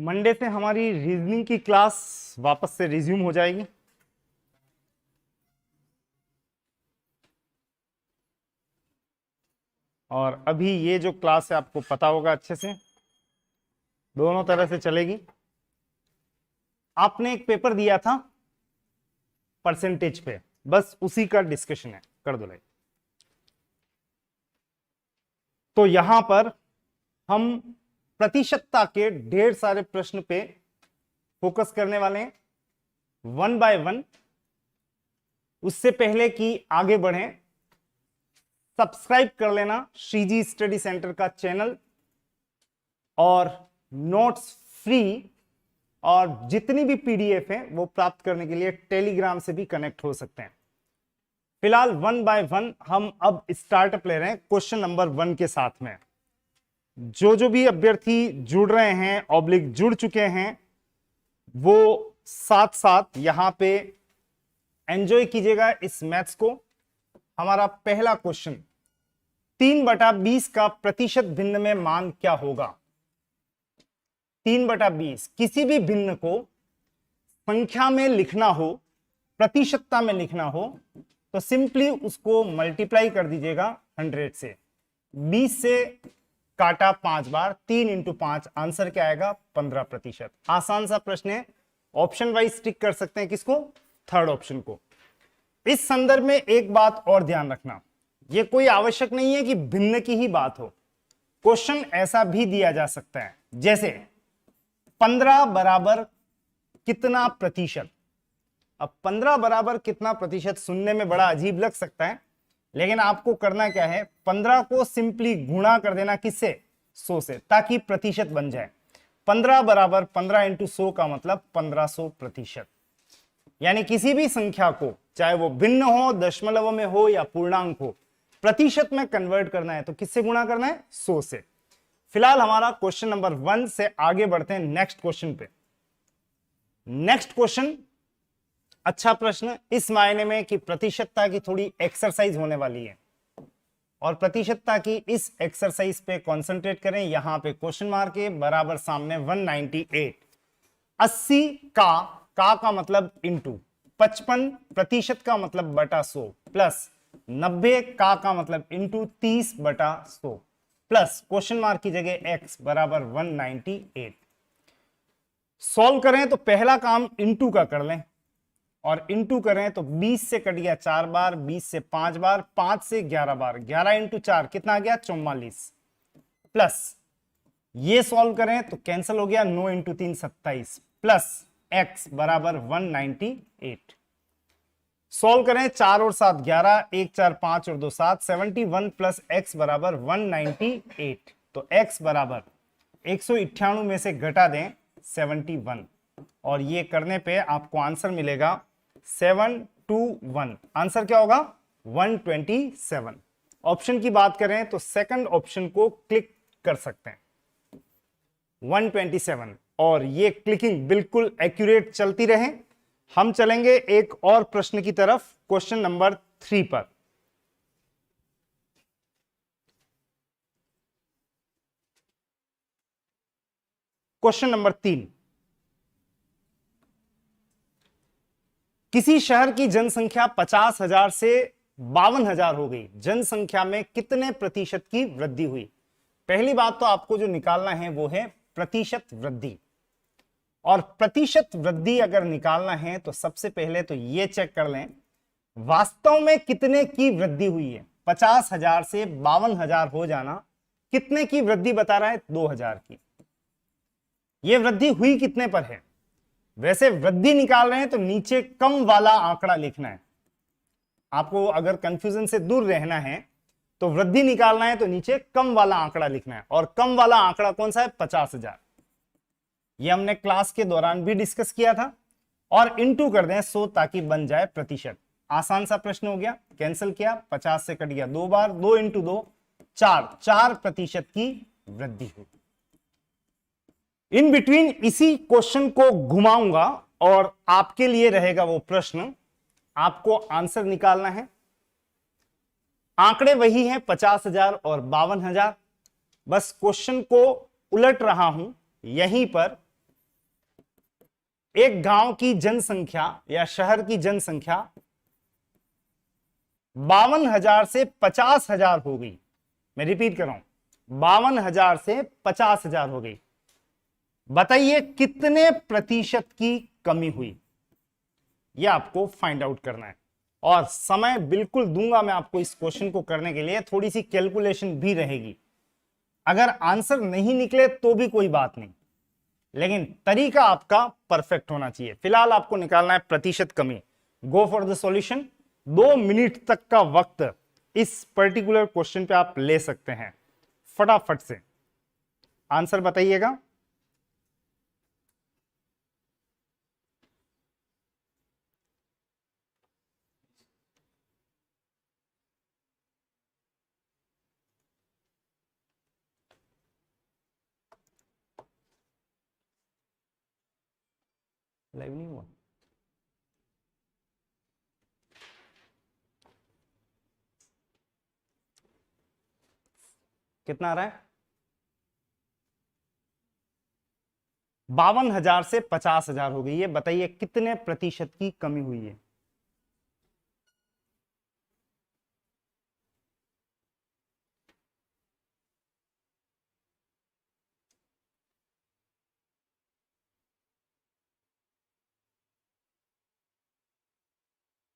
Monday से हमारी reasoning की क्लास वापस से रिज्यूम हो जाएगी। और अभी ये जो क्लास है आपको पता होगा अच्छे से, दोनों तरह से चलेगी। आपने एक पेपर दिया था परसेंटेज पे, बस उसी का डिस्कशन है, कर दो लाइक। तो यहां पर हम प्रतिशतता के ढेर सारे प्रश्न पे फोकस करने वाले हैं, वन बाय वन। उससे पहले कि आगे बढ़ें, सब्सक्राइब कर लेना श्रीजी स्टडी सेंटर का चैनल, और नोट्स फ्री और जितनी भी पीडीएफ है वो प्राप्त करने के लिए टेलीग्राम से भी कनेक्ट हो सकते हैं। फिलहाल वन बाय वन हम अब स्टार्टअप ले रहे हैं क्वेश्चन नंबर 1 के साथ में। जो भी अभ्यर्थी जुड़ रहे हैं ऑब्लिक जुड़ चुके हैं, वो साथ साथ यहां पे एंजॉय कीजिएगा इस मैथ्स को। हमारा पहला क्वेश्चन, 3/20 का प्रतिशत भिन्न में मान क्या होगा? 3/20 किसी भी भिन्न को संख्या में लिखना हो, प्रतिशतता में लिखना हो, तो सिंपली उसको मल्टीप्लाई कर दीजिएगा 100 से। 20 से काटा 5 बार, 3 × 5, आंसर क्या आएगा? 15%। आसान सा प्रश्न है, ऑप्शन वाइज टिक कर सकते हैं किसको? थर्ड ऑप्शन को। इस संदर्भ में एक बात और ध्यान रखना, यह कोई आवश्यक नहीं है कि भिन्न की ही बात हो। क्वेश्चन ऐसा भी दिया जा सकता है, जैसे 15 बराबर कितना प्रतिशत। अब 15 बराबर कितना प्रतिशत सुनने में बड़ा अजीब लग सकता है, लेकिन आपको करना क्या है, 15 को सिंपली गुणा कर देना किससे? 100 से, ताकि प्रतिशत बन जाए। 15 बराबर 15 × 100 का मतलब 1500%। यानी किसी भी संख्या को, चाहे वो भिन्न हो, दशमलव में हो या पूर्णांक हो, प्रतिशत में कन्वर्ट करना है तो किससे गुणा करना है? 100 से। फिलहाल हमारा क्वेश्चन नंबर 1 से आगे बढ़ते हैं नेक्स्ट क्वेश्चन पे। नेक्स्ट क्वेश्चन अच्छा प्रश्न इस मायने में कि प्रतिशतता की थोड़ी एक्सरसाइज होने वाली है, और प्रतिशतता की इस एक्सरसाइज पे कंसंट्रेट करें। यहां पे क्वेश्चन मार्क के बराबर सामने 198। 80 का मतलब इंटू 55% का मतलब बटा 100, प्लस 90 का मतलब इंटू 30/100, प्लस क्वेश्चन मार्क की जगह x बराबर 198। सॉल्व करें तो पहला काम इंटू का कर लें, और इंटू करें तो 20 से कट गया 4 बार, 20 से 5 बार, 5 से 11 बार, 11 × 4 कितना आ गया? 44, प्लस ये सॉल्व करें तो कैंसिल हो गया, 9 × 3 27, प्लस x बराबर 198। सॉल्व करें, 4 और 7 11, 1 4 5 और 2 7, 71 प्लस x बराबर 198। तो x बराबर 198 में से घटा दें 71, और ये करने पे आपको आंसर मिलेगा 721। आंसर क्या होगा? 127। ऑप्शन की बात करें तो सेकंड ऑप्शन को क्लिक कर सकते हैं, 127। और ये क्लिकिंग बिल्कुल एक्यूरेट चलती रहे। हम चलेंगे एक और प्रश्न की तरफ, क्वेश्चन नंबर 3 पर। क्वेश्चन नंबर 3, किसी शहर की जनसंख्या 50,000 से 52,000 हो गई, जनसंख्या में कितने प्रतिशत की वृद्धि हुई? पहली बात तो आपको जो निकालना है वो है प्रतिशत वृद्धि। और प्रतिशत वृद्धि अगर निकालना है तो सबसे पहले तो ये चेक कर लें वास्तव में कितने की वृद्धि हुई है। 50,000 से 52,000 हो जाना कितने की वृद्धि बता रहा है? 2,000 की। यह वृद्धि हुई कितने पर है? वैसे वृद्धि निकाल रहे हैं तो नीचे कम वाला आंकड़ा लिखना है। आपको अगर कंफ्यूजन से दूर रहना है तो वृद्धि निकालना है तो नीचे कम वाला आंकड़ा लिखना है, और कम वाला आंकड़ा कौन सा है? 50,000। यह हमने क्लास के दौरान भी डिस्कस किया था। और इंटू कर दें 100 ताकि बन जाए प्रतिशत। आसान सा प्रश्न हो गया, कैंसिल किया, 50 से कट गया 2 बार, 2 × 2 4% की वृद्धि हुई। इन बिटवीन इसी क्वेश्चन को घुमाऊंगा और आपके लिए रहेगा वो प्रश्न, आपको आंसर निकालना है। आंकड़े वही हैं 50,000 और 52,000, बस क्वेश्चन को उलट रहा हूं यहीं पर एक गांव की जनसंख्या या शहर की जनसंख्या 52,000 से 50,000 हो गई। मैं रिपीट कर रहा हूं, 52,000 से 50,000 हो गई। बताइए कितने प्रतिशत की कमी हुई, यह आपको फाइंड आउट करना है। और समय बिल्कुल दूंगा मैं आपको इस क्वेश्चन को करने के लिए, थोड़ी सी कैलकुलेशन भी रहेगी। अगर आंसर नहीं निकले तो भी कोई बात नहीं, लेकिन तरीका आपका परफेक्ट होना चाहिए। फिलहाल आपको निकालना है प्रतिशत कमी। Go for the solution. 2 minute तक का वक्त इस पर्टिकुलर क्वेश्चन पे आप ले सकते हैं। फटाफट से आंसर बताइएगा। लाइव नहीं हुआ? कितना आ रहा है? 52,000 से 50,000 हो गई है। बताइए कितने प्रतिशत की कमी हुई है।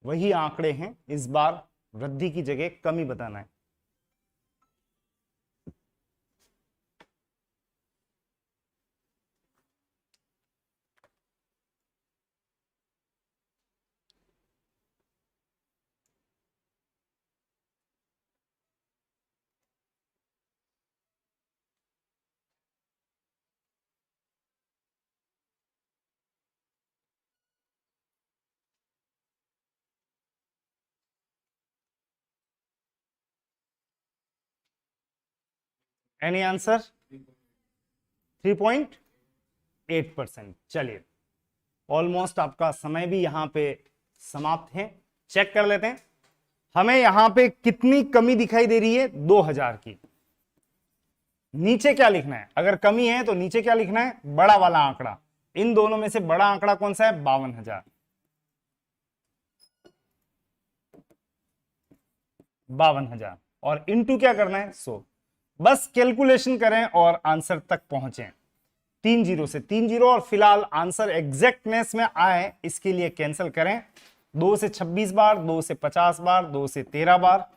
वही आंकड़े हैं, इस बार वृद्धि की जगह कमी बताना है। Any answer? 3.8%। चलिए, ऑलमोस्ट आपका समय भी यहां पे समाप्त है। चेक कर लेते हैं हमें यहां पे कितनी कमी दिखाई दे रही है। 2,000 की। नीचे क्या लिखना है? अगर कमी है तो नीचे क्या लिखना है? बड़ा वाला आंकड़ा। इन दोनों में से बड़ा आंकड़ा कौन सा है? 52,000। 52,000 और इनटू क्या करना है? 100। बस कैलकुलेशन करें और आंसर तक पहुंचे। 3 जीरो से 3 जीरो, और फिलहाल आंसर एग्जैक्टनेस में आए इसके लिए कैंसिल करें। 2 से 26 बार, 2 से 50 बार, 2 से 13 बार,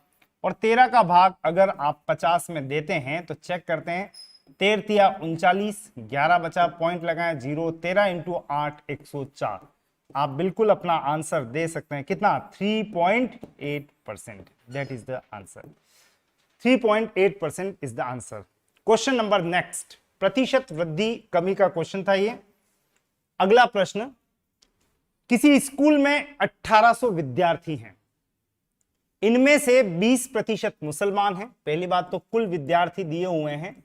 और 13 का भाग अगर आप 50 में देते हैं तो चेक करते हैं। 13 तिया 39, 11 बचा, पॉइंट लगाएं 0। 13 इंटू 8 104। आप बिल्कुल अपना आंसर दे सकते हैं। कितना? 3.8%। That is the answer. 3.8% is the answer. Question number next, प्रतिशत वृद्धि कमी का क्वेश्चन था ये। अगला प्रश्न, किसी स्कूल में 1800 विद्यार्थी हैं, इनमें से 20% मुसलमान हैं। पहली बात तो कुल विद्यार्थी दिए हुए हैं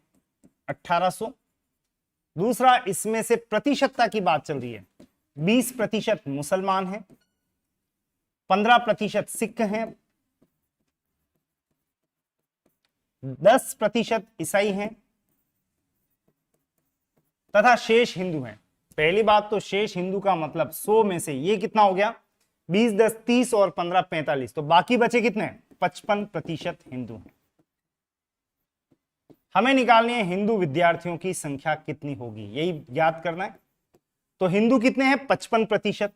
1800। दूसरा, इसमें से प्रतिशतता की बात चल रही है। 20% मुसलमान हैं, 15% सिख हैं, 10% ईसाई हैं, तथा शेष हिंदू हैं। पहली बात तो शेष हिंदू का मतलब 100 में से ये कितना हो गया? 20, 10, 30 और 15, 45। तो बाकी बचे कितने? 55% हिंदू हैं। हमें निकालनी है हिंदू विद्यार्थियों की संख्या कितनी होगी, यही याद करना है। तो हिंदू कितने हैं? 55%।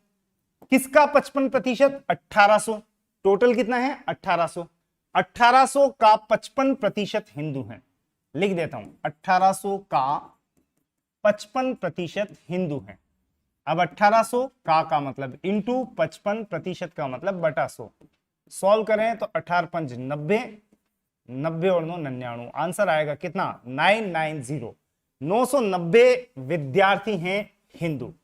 किसका 55%? 1800। टोटल कितना है? 1800। 1800 का 55% हिंदू हैं। लिख देता हूं, 1800 का 55% हिंदू हैं। अब 1800 का मतलब इंटू 55% का मतलब बटा 100। सॉल्व करें तो 18 5 90, 90 और 9 99। आंसर आएगा कितना? 990। 990 विद्यार्थी हैं हिंदू।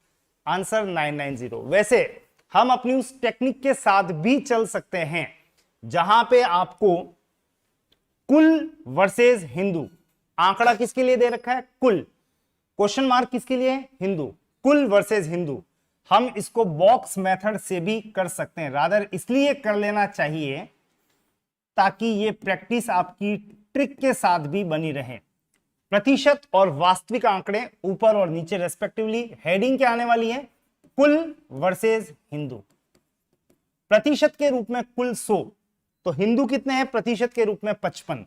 आंसर 990। वैसे हम अपनी उस टेक्निक के साथ भी चल सकते हैं जहां पे आपको कुल वर्सेस हिंदू, आंकड़ा किसके लिए दे रखा है? कुल। क्वेश्चन मार्क किसके लिए है? हिंदू। कुल वर्सेस हिंदू। हम इसको बॉक्स मेथड से भी कर सकते हैं। रादर इसलिए कर लेना चाहिए ताकि ये प्रैक्टिस आपकी ट्रिक के साथ भी बनी रहे। प्रतिशत और वास्तविक आंकड़े ऊपर और नीचे रेस्पेक्टिवली। हेडिंग क्या आने वाली है? कुल वर्सेस हिंदू। प्रतिशत के रूप में कुल 100, तो हिंदू कितने हैं प्रतिशत के रूप में 55।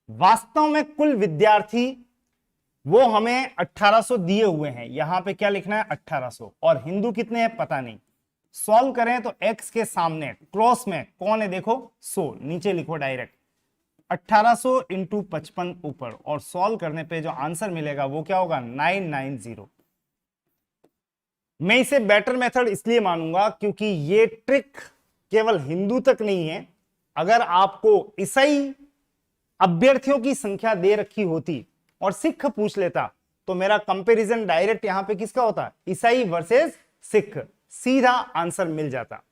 वास्तव में कुल विद्यार्थी वो हमें 1800 दिए हुए हैं, यहां पे क्या लिखना है 1800, और हिंदू कितने हैं पता नहीं। सॉल्व करें तो x के सामने क्रॉस में कौन है देखो 100, नीचे लिखो डायरेक्ट 1800 इंटू 55 ऊपर, और सॉल्व करने पे जो आंसर मिलेगा वो क्या होगा 990। मैं इसे बेटर मेथड इसलिए मानूंगा क्योंकि ये ट्रिक केवल हिंदू तक नहीं है। अगर आपको ईसाई अभ्यर्थियों की संख्या दे रखी होती और सिख पूछ लेता तो मेरा कंपैरिजन डायरेक्ट यहां पे किसका होता, ईसाई वर्सेस सिख, सीधा आंसर मिल जाता।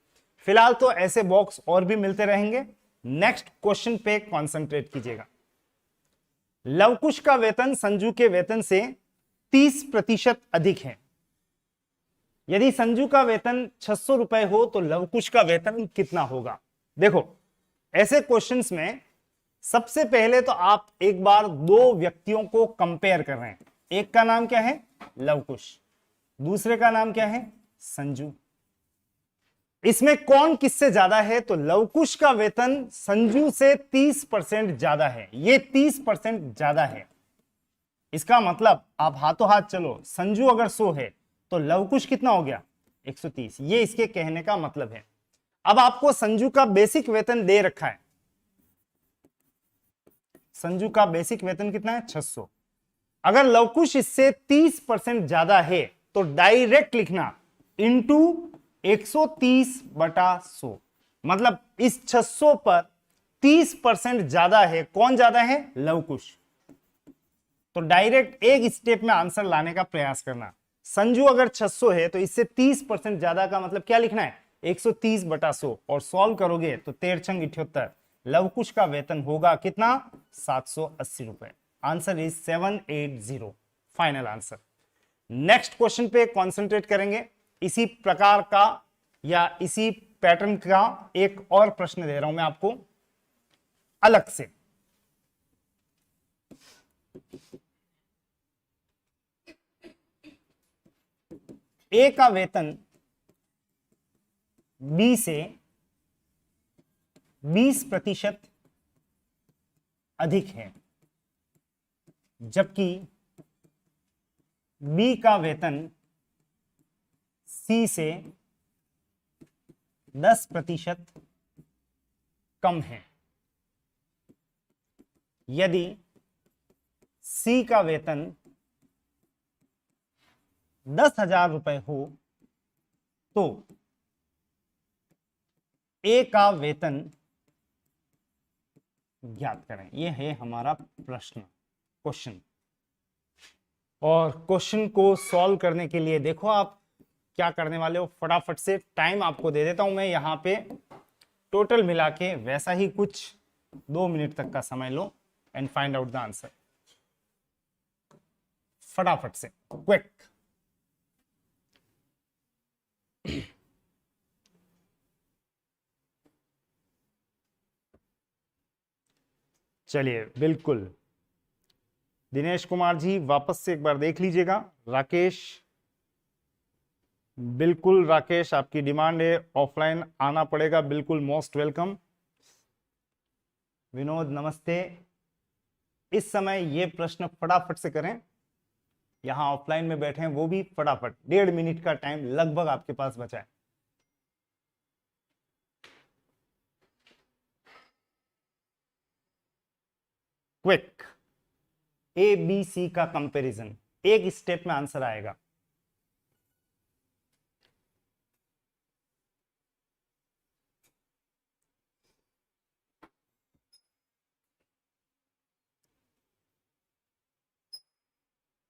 फिलहाल तो ऐसे बॉक्स और भी मिलते रहेंगे। नेक्स्ट क्वेश्चन पे कंसंट्रेट कीजिएगा। लवकुश का वेतन संजू के वेतन से 30% अधिक है। यदि संजू का वेतन 600 रुपए हो तो लवकुश का वेतन कितना होगा। देखो ऐसे क्वेश्चंस में सबसे पहले तो आप एक बार दो व्यक्तियों को कंपेयर कर रहे हैं। एक का नाम क्या है लवकुश, दूसरे का नाम क्या है संजू। इसमें कौन किससे ज्यादा है, तो लवकुश का वेतन संजू से 30% ज्यादा है। ये 30% ज्यादा है, इसका मतलब आप हाथों हाथ चलो, संजू अगर 100 है तो लवकुश कितना हो गया 130। ये इसके कहने का मतलब है। अब आपको संजू का बेसिक वेतन दे रखा है, संजू का बेसिक वेतन कितना है 600। अगर लवकुश इससे 30% ज्यादा है तो डायरेक्ट लिखना इंटू 130/100, मतलब इस 600 पर 30% ज्यादा है। कौन ज्यादा है लवकुश, तो डायरेक्ट एक स्टेप में आंसर लाने का प्रयास करना। संजू अगर 600 है तो इससे 30% ज्यादा का मतलब क्या लिखना है 130/100, और सॉल्व करोगे तो 13 78, लवकुश का वेतन होगा कितना 780 रुपए। Answer is 780, final answer. Next question पे कंसंट्रेट करेंगे। इसी प्रकार का या इसी पैटर्न का एक और प्रश्न दे रहा हूं मैं आपको अलग से। ए का वेतन बी से 20% अधिक है, जबकि बी का वेतन सी से 10% कम है। यदि सी का वेतन 10,000 रुपए हो तो ए का वेतन ज्ञात करें। यह है हमारा प्रश्न क्वेश्चन। और क्वेश्चन को सॉल्व करने के लिए देखो आप क्या करने वाले हो, फटाफट से टाइम आपको दे देता हूं मैं यहां पे टोटल मिला के वैसा ही कुछ 2 मिनट तक का समय लो and find out the answer. फटाफट से क्विक। चलिए बिल्कुल, दिनेश कुमार जी वापस से एक बार देख लीजिएगा। राकेश, बिल्कुल राकेश आपकी डिमांड है, ऑफलाइन आना पड़ेगा, बिल्कुल मोस्ट वेलकम। विनोद नमस्ते। इस समय ये प्रश्न फटाफट से करें, यहां ऑफलाइन में बैठे हैं वो भी फटाफट, 1.5 मिनट का टाइम लगभग आपके पास बचा है। क्विक, ए बी सी का कंपैरिजन, एक स्टेप में आंसर आएगा।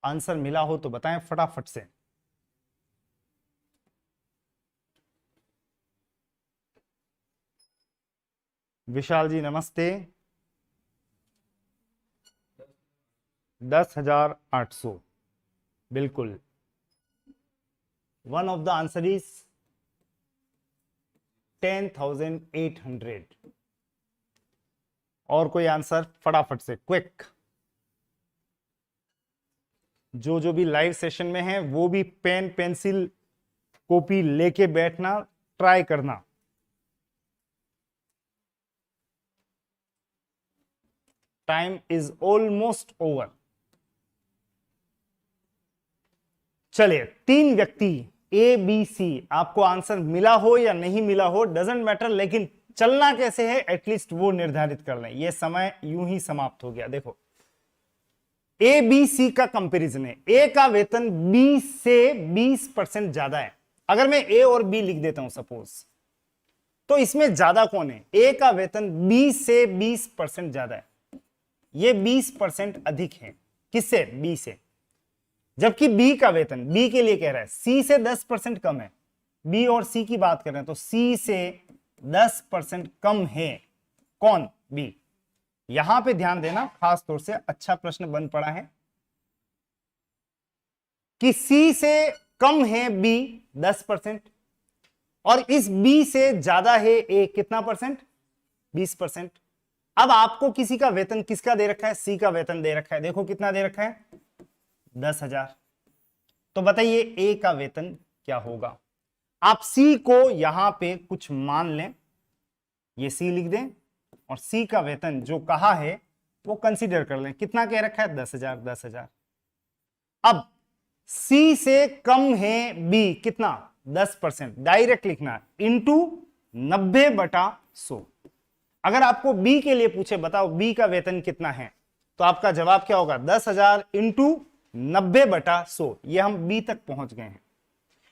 आंसर मिला हो तो बताएं फटाफट से। विशाल जी नमस्ते। 10,800 बिल्कुल। One of the answer is 10,800। और कोई आंसर फटाफट से क्विक। जो भी लाइव सेशन में है वो भी पेन पेंसिल कॉपी लेके बैठना, ट्राई करना। Time is almost over. चलिए, 3 व्यक्ति ए बी सी, आपको आंसर मिला हो या नहीं मिला हो डजेंट मैटर, लेकिन चलना कैसे है एटलीस्ट वो निर्धारित कर लें। ये समय यूं ही समाप्त हो गया। देखो, ए बी सी का कंपैरिजन है। ए का वेतन बी से 20% ज्यादा है। अगर मैं ए और बी लिख देता हूं सपोज, तो इसमें ज्यादा कौन है? ए का वेतन बी से 20% ज्यादा है। ये 20% अधिक है। किससे? बी से। जबकि बी का वेतन, बी के लिए कह रहा है, सी से 10% कम है। बी और सी की बात कर रहे हैं तो सी से 10% कम है। कौन? बी। यहां पे ध्यान देना, खास तौर से अच्छा प्रश्न बन पड़ा है कि सी से कम है बी 10% और इस बी से ज्यादा है ए कितना परसेंट? 20%। अब आपको किसी का वेतन किसका दे रखा है? सी का वेतन दे रखा है। देखो कितना दे रखा है? 10,000। तो बताइए ए का वेतन क्या होगा? आप सी को यहां पे कुछ मान लें, ये सी लिख दें और सी का वेतन जो कहा है वो कंसीडर कर लें। कितना कह रखा है? 10,000। 10,000। अब सी से कम है बी कितना? 10%। डायरेक्ट लिखना इंटू 90/100। अगर आपको बी के लिए पूछे बताओ बी का वेतन कितना है, तो आपका जवाब क्या होगा? 10,000 इंटू 90/100। ये हम बी तक पहुंच गए हैं।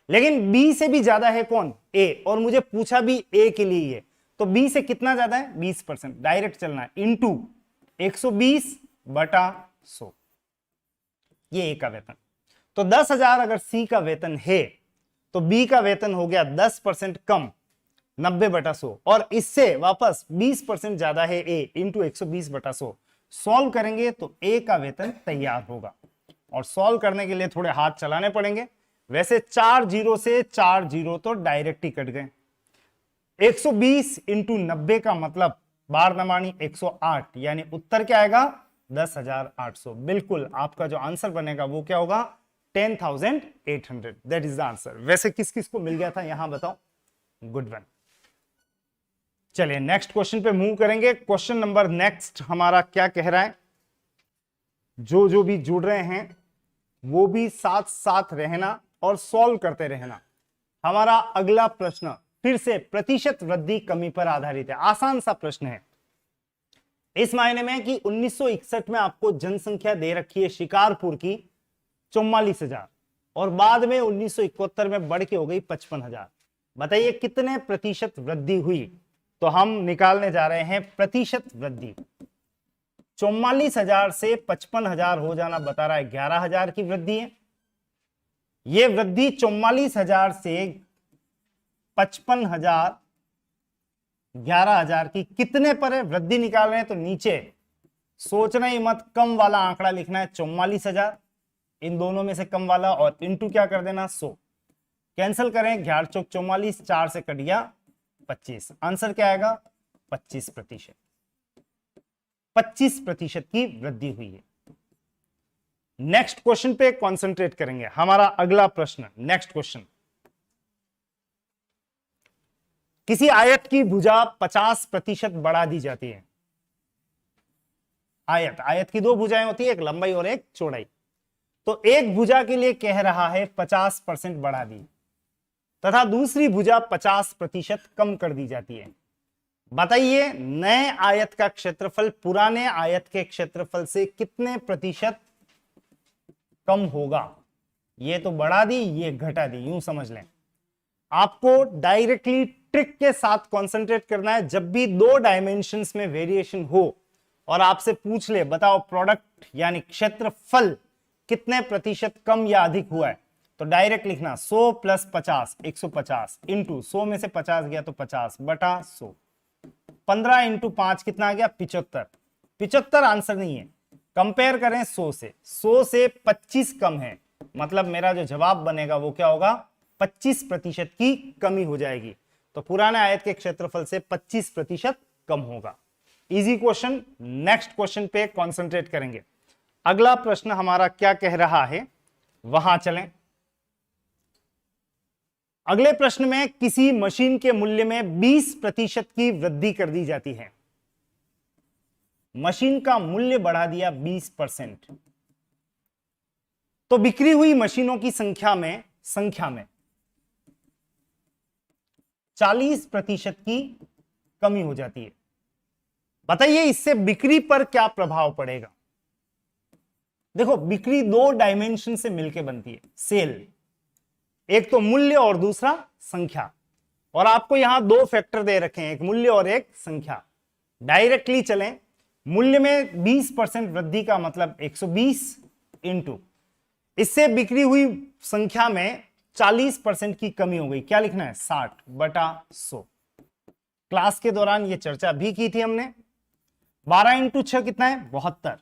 लेकिन बी से भी ज्यादा है कौन? ए। और मुझे पूछा भी ए के लिए है, तो बी से कितना ज्यादा है? 20%। डायरेक्ट चलना है इंटू 120/100। ये ए का वेतन। तो 10,000 अगर सी का वेतन है तो बी का वेतन हो गया 10% कम, 90/100। और इससे वापस 20% ज्यादा है ए, इंटू 120/100। सॉल्व करेंगे तो ए का वेतन तैयार होगा। और सॉल्व करने के लिए थोड़े हाथ चलाने पड़ेंगे। वैसे 4 जीरो से 4 जीरो तो डायरेक्ट ही कट गए। 120 इंटू 90 का मतलब बार नमानी 108, यानी उत्तर क्या आएगा? 10,800। बिल्कुल आपका जो आंसर बनेगा वो क्या होगा? 10,800। That is the answer. वैसे किस किस को मिल गया था यहां बताओ? Good one. चलिए नेक्स्ट क्वेश्चन पे मूव करेंगे। क्वेश्चन नंबर नेक्स्ट हमारा क्या कह रहा है? जो भी जुड़ रहे हैं वो भी साथ साथ रहना और सॉल्व करते रहना। हमारा अगला प्रश्न फिर से प्रतिशत वृद्धि कमी पर आधारित है। आसान सा प्रश्न है इस मायने में कि 1961 में आपको जनसंख्या दे रखी है शिकारपुर की 44,000 और बाद में 1971 में बढ़ के हो गई 55,000। बताइए कितने प्रतिशत वृद्धि हुई? तो हम निकालने जा रहे हैं प्रतिशत वृद्धि। 44,000 से 55,000 हो जाना बता रहा है 11,000 की वृद्धि है। यह वृद्धि 44,000 से 55,000 11,000 की कितने पर है? वृद्धि निकाल रहे हैं तो नीचे सोचना ही मत, कम वाला आंकड़ा लिखना है 44,000, इन दोनों में से कम वाला, और इंटू क्या कर देना? 100। कैंसिल करें, 11 चौक 44, 4 से कट गया 25। आंसर क्या आएगा? 25%। 25% की वृद्धि हुई है। नेक्स्ट क्वेश्चन पे कंसंट्रेट करेंगे। हमारा अगला प्रश्न, नेक्स्ट क्वेश्चन, किसी आयत की भुजा 50% बढ़ा दी जाती है। आयत की 2 भुजाएं होती है, एक लंबाई और एक चौड़ाई। तो एक भुजा के लिए कह रहा है 50% बढ़ा दी, तथा दूसरी भुजा 50% कम कर दी जाती है। बताइए नए आयत का क्षेत्रफल पुराने आयत के क्षेत्रफल से कितने प्रतिशत कम होगा? ये तो बढ़ा दी, ये घटा दी, यूं समझ लें। आपको डायरेक्टली ट्रिक के साथ कंसंट्रेट करना है। जब भी 2 डायमेंशंस में वेरिएशन हो और आपसे पूछ ले बताओ प्रोडक्ट यानी क्षेत्रफल कितने प्रतिशत कम या अधिक हुआ है, तो डायरेक्ट लिखना 100 प्लस 50 150 इंटू 100 में से 50 गया तो 50 बटा 100। 15 इंटू 5 कितना आ गया? 75। 75 आंसर नहीं है। कंपेयर करें 100 से, 100 से 25 कम है, मतलब मेरा जो जवाब बनेगा वो क्या होगा? 25% की कमी हो जाएगी। तो पुराने आयत के क्षेत्रफल से 25% कम होगा। Easy question. नेक्स्ट क्वेश्चन पे कंसंट्रेट करेंगे। अगला प्रश्न हमारा क्या कह रहा है, वहां चलें। अगले प्रश्न में किसी मशीन के मूल्य में 20% की वृद्धि कर दी जाती है। मशीन का मूल्य बढ़ा दिया 20%, तो बिक्री हुई मशीनों की संख्या में 40% की कमी हो जाती है। बताइए इससे बिक्री पर क्या प्रभाव पड़ेगा। देखो, बिक्री दो डायमेंशन से मिलकर बनती है, सेल, एक तो मूल्य और दूसरा संख्या। और आपको यहां दो फैक्टर दे रखे हैं, एक मूल्य और एक संख्या। डायरेक्टली चलें, मूल्य में 20% वृद्धि का मतलब 120 इंटू, इससे बिक्री हुई संख्या में 40% की कमी हो गई। क्या लिखना है, 60/100। क्लास के दौरान यह चर्चा भी की थी हमने। 12 इंटू 6 कितना है, 72।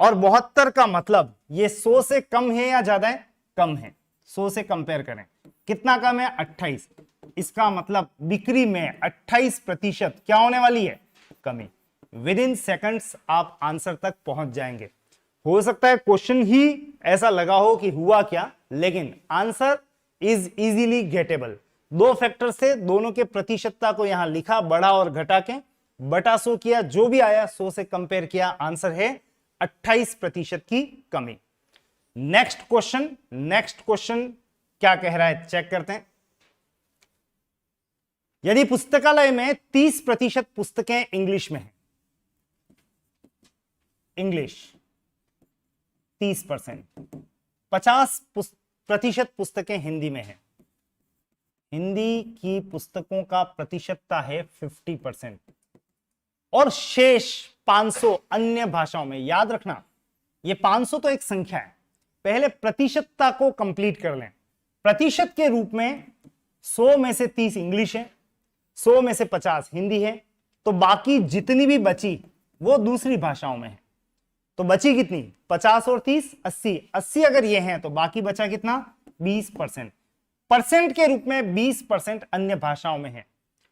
और 72 का मतलब ये 100 से कम है या ज्यादा है, कम है। 100 से कंपेयर करें, कितना कम है, 28। इसका मतलब बिक्री में 28% क्या होने वाली है, कमी। विद इन सेकंड्स आप आंसर तक पहुंच जाएंगे। हो सकता है क्वेश्चन ही ऐसा लगा हो कि हुआ क्या, लेकिन आंसर इज इजीली गेटेबल। दो फैक्टर से दोनों के प्रतिशतता को यहां लिखा, बढ़ा और घटा के बटा 100 किया, जो भी आया 100 से कंपेयर किया, आंसर है 28% की कमी। नेक्स्ट क्वेश्चन क्या कह रहा है, चेक करते हैं। यदि पुस्तकालय में 30% पुस्तकें इंग्लिश में हैं, इंग्लिश 30%, 50% पुस्तकें हिंदी में हैं, हिंदी की पुस्तकों का प्रतिशतता है 50%, और शेष 500 अन्य भाषाओं में। याद रखना, ये 500 तो एक संख्या है, पहले प्रतिशतता को कंप्लीट कर लें। प्रतिशत के रूप में 100 में से 30 इंग्लिश है, 100 में से 50 हिंदी है, तो बाकी जितनी भी बची वो दूसरी भाषाओं में है। तो बची कितनी, 50 और 30 80 अगर ये हैं, तो बाकी बचा कितना, 20%। परसेंट के रूप में 20% अन्य भाषाओं में है।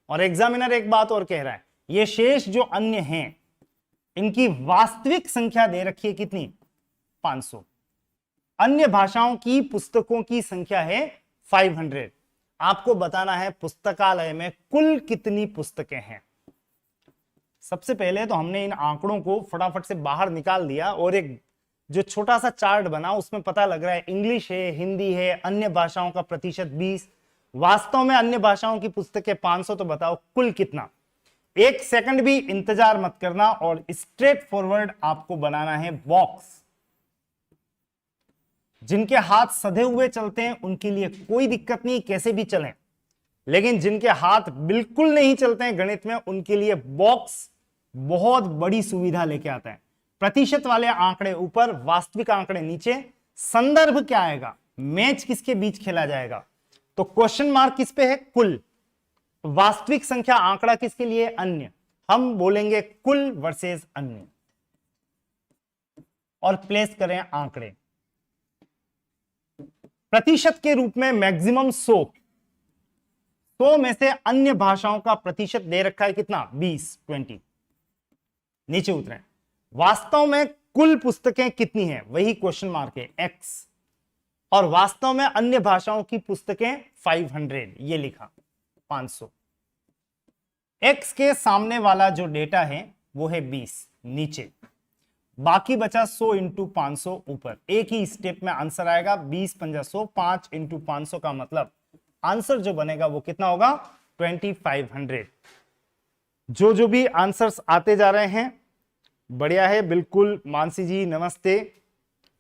और एग्जामिनर एक बात और कह रहा है, ये शेष जो अन्य हैं, इनकी वास्तविक संख्या दे रखी है कितनी, 500। अन्य भाषाओं की पुस्तकों की संख्या है 500। आपको बताना है पुस्तकालय में कुल कितनी पुस्तकें हैं। सबसे पहले तो हमने इन आंकड़ों को फटाफट से बाहर निकाल दिया, और एक जो छोटा सा चार्ट बना उसमें पता लग रहा है इंग्लिश है, हिंदी है, अन्य भाषाओं का प्रतिशत 20, वास्तव में अन्य भाषाओं की पुस्तकें 500। तो बताओ कुल कितना। एक सेकंड भी इंतजार मत करना और स्ट्रेट फॉरवर्ड आपको बनाना है बॉक्स। जिनके हाथ सधे हुए चलते हैं उनके लिए कोई दिक्कत नहीं, कैसे भी चलें, लेकिन जिनके हाथ बिल्कुल नहीं चलते हैं गणित में, उनके लिए बॉक्स बहुत बड़ी सुविधा लेके आता है। प्रतिशत वाले आंकड़े ऊपर, वास्तविक आंकड़े नीचे, संदर्भ क्या आएगा, मैच किसके बीच खेला जाएगा। तो क्वेश्चन मार्क किस पे है, कुल। वास्तविक संख्या आंकड़ा किसके लिए, अन्य। हम बोलेंगे कुल वर्सेस अन्य, और प्लेस करें आंकड़े। प्रतिशत के रूप में मैक्सिमम 100 में से अन्य भाषाओं का प्रतिशत दे रखा है कितना, 20। नीचे उतरें, वास्तव में कुल पुस्तकें कितनी हैं, वही क्वेश्चन मार्क है, x। और वास्तव में अन्य भाषाओं की पुस्तकें 500, ये लिखा 500। x के सामने वाला जो डेटा है वो है 20 नीचे, बाकी बचा 100 इंटू 500 ऊपर। एक ही स्टेप में आंसर आएगा, 20 पंजा 100, 5 इंटू 500 का मतलब आंसर जो बनेगा वो कितना होगा, 2500। जो भी आंसर्स आते जा रहे हैं बढ़िया है, बिल्कुल। मानसी जी नमस्ते,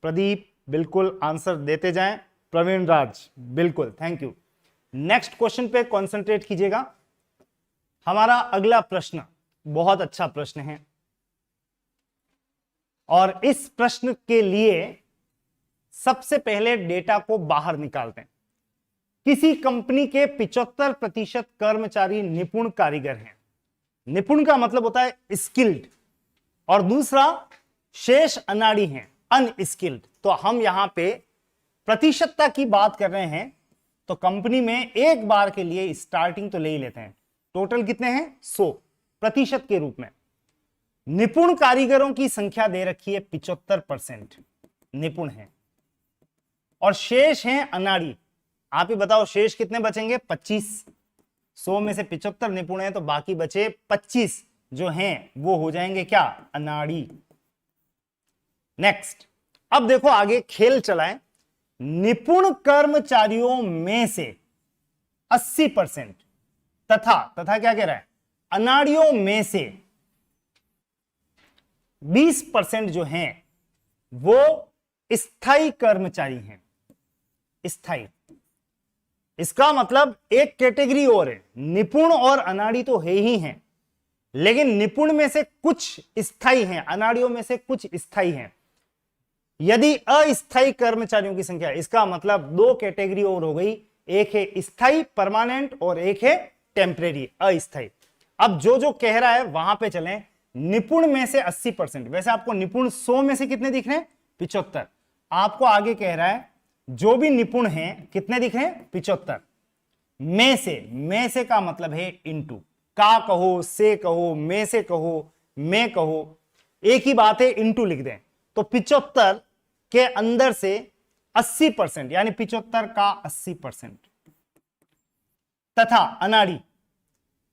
प्रदीप बिल्कुल आंसर देते जाएं, प्रवीण राज बिल्कुल, थैंक यू। नेक्स्ट क्वेश्चन पे कंसंट्रेट कीजिएगा। हमारा अगला प्रश्न बहुत अच्छा प्रश्न है, और इस प्रश्न के लिए सबसे पहले डेटा को बाहर निकालते हैं। किसी कंपनी के 75% कर्मचारी निपुण कारीगर हैं। निपुण का मतलब होता है स्किल्ड, और दूसरा शेष अनाड़ी हैं, अनस्किल्ड। तो हम यहां पे प्रतिशतता की बात कर रहे हैं, तो कंपनी में एक बार के लिए स्टार्टिंग तो ले ही लेते हैं। टोटल कितने हैं, 100 प्रतिशत के रूप में। निपुण कारीगरों की संख्या दे रखी है 75% निपुण है, और शेष हैं अनाड़ी। आप ही बताओ शेष कितने बचेंगे? 25। 100 में से 75 निपुण है तो बाकी बचे 25 जो हैं वो हो जाएंगे क्या? अनाड़ी। नेक्स्ट, अब देखो आगे खेल चलाएं। निपुण कर्मचारियों में से 80% तथा क्या कह रहा है? अनाड़ियों में से 20% जो हैं वो स्थायी कर्मचारी हैं। स्थायी, इसका मतलब एक कैटेगरी और है। निपुण और अनाड़ी तो है ही हैं, लेकिन निपुण में से कुछ स्थायी हैं, अनाड़ियों में से कुछ स्थायी हैं। यदि अस्थायी कर्मचारियों की संख्या, इसका मतलब दो कैटेगरी और हो गई, एक है स्थायी परमानेंट और एक है टेम्परेरी अस्थायी। अब जो जो कह रहा है वहां पे चलें। निपुण में से 80%, वैसे आपको निपुण 100 में से कितने दिख रहे हैं? 75। आपको आगे कह रहा है जो भी निपुण हैं कितने दिख रहे हैं? 75 में से का मतलब है इनटू। का कहो, से कहो, में से कहो, में कहो, एक ही बात है, इनटू लिख दें। तो 75 के अंदर से 80% यानी 75 का 80% तथा अनाड़ी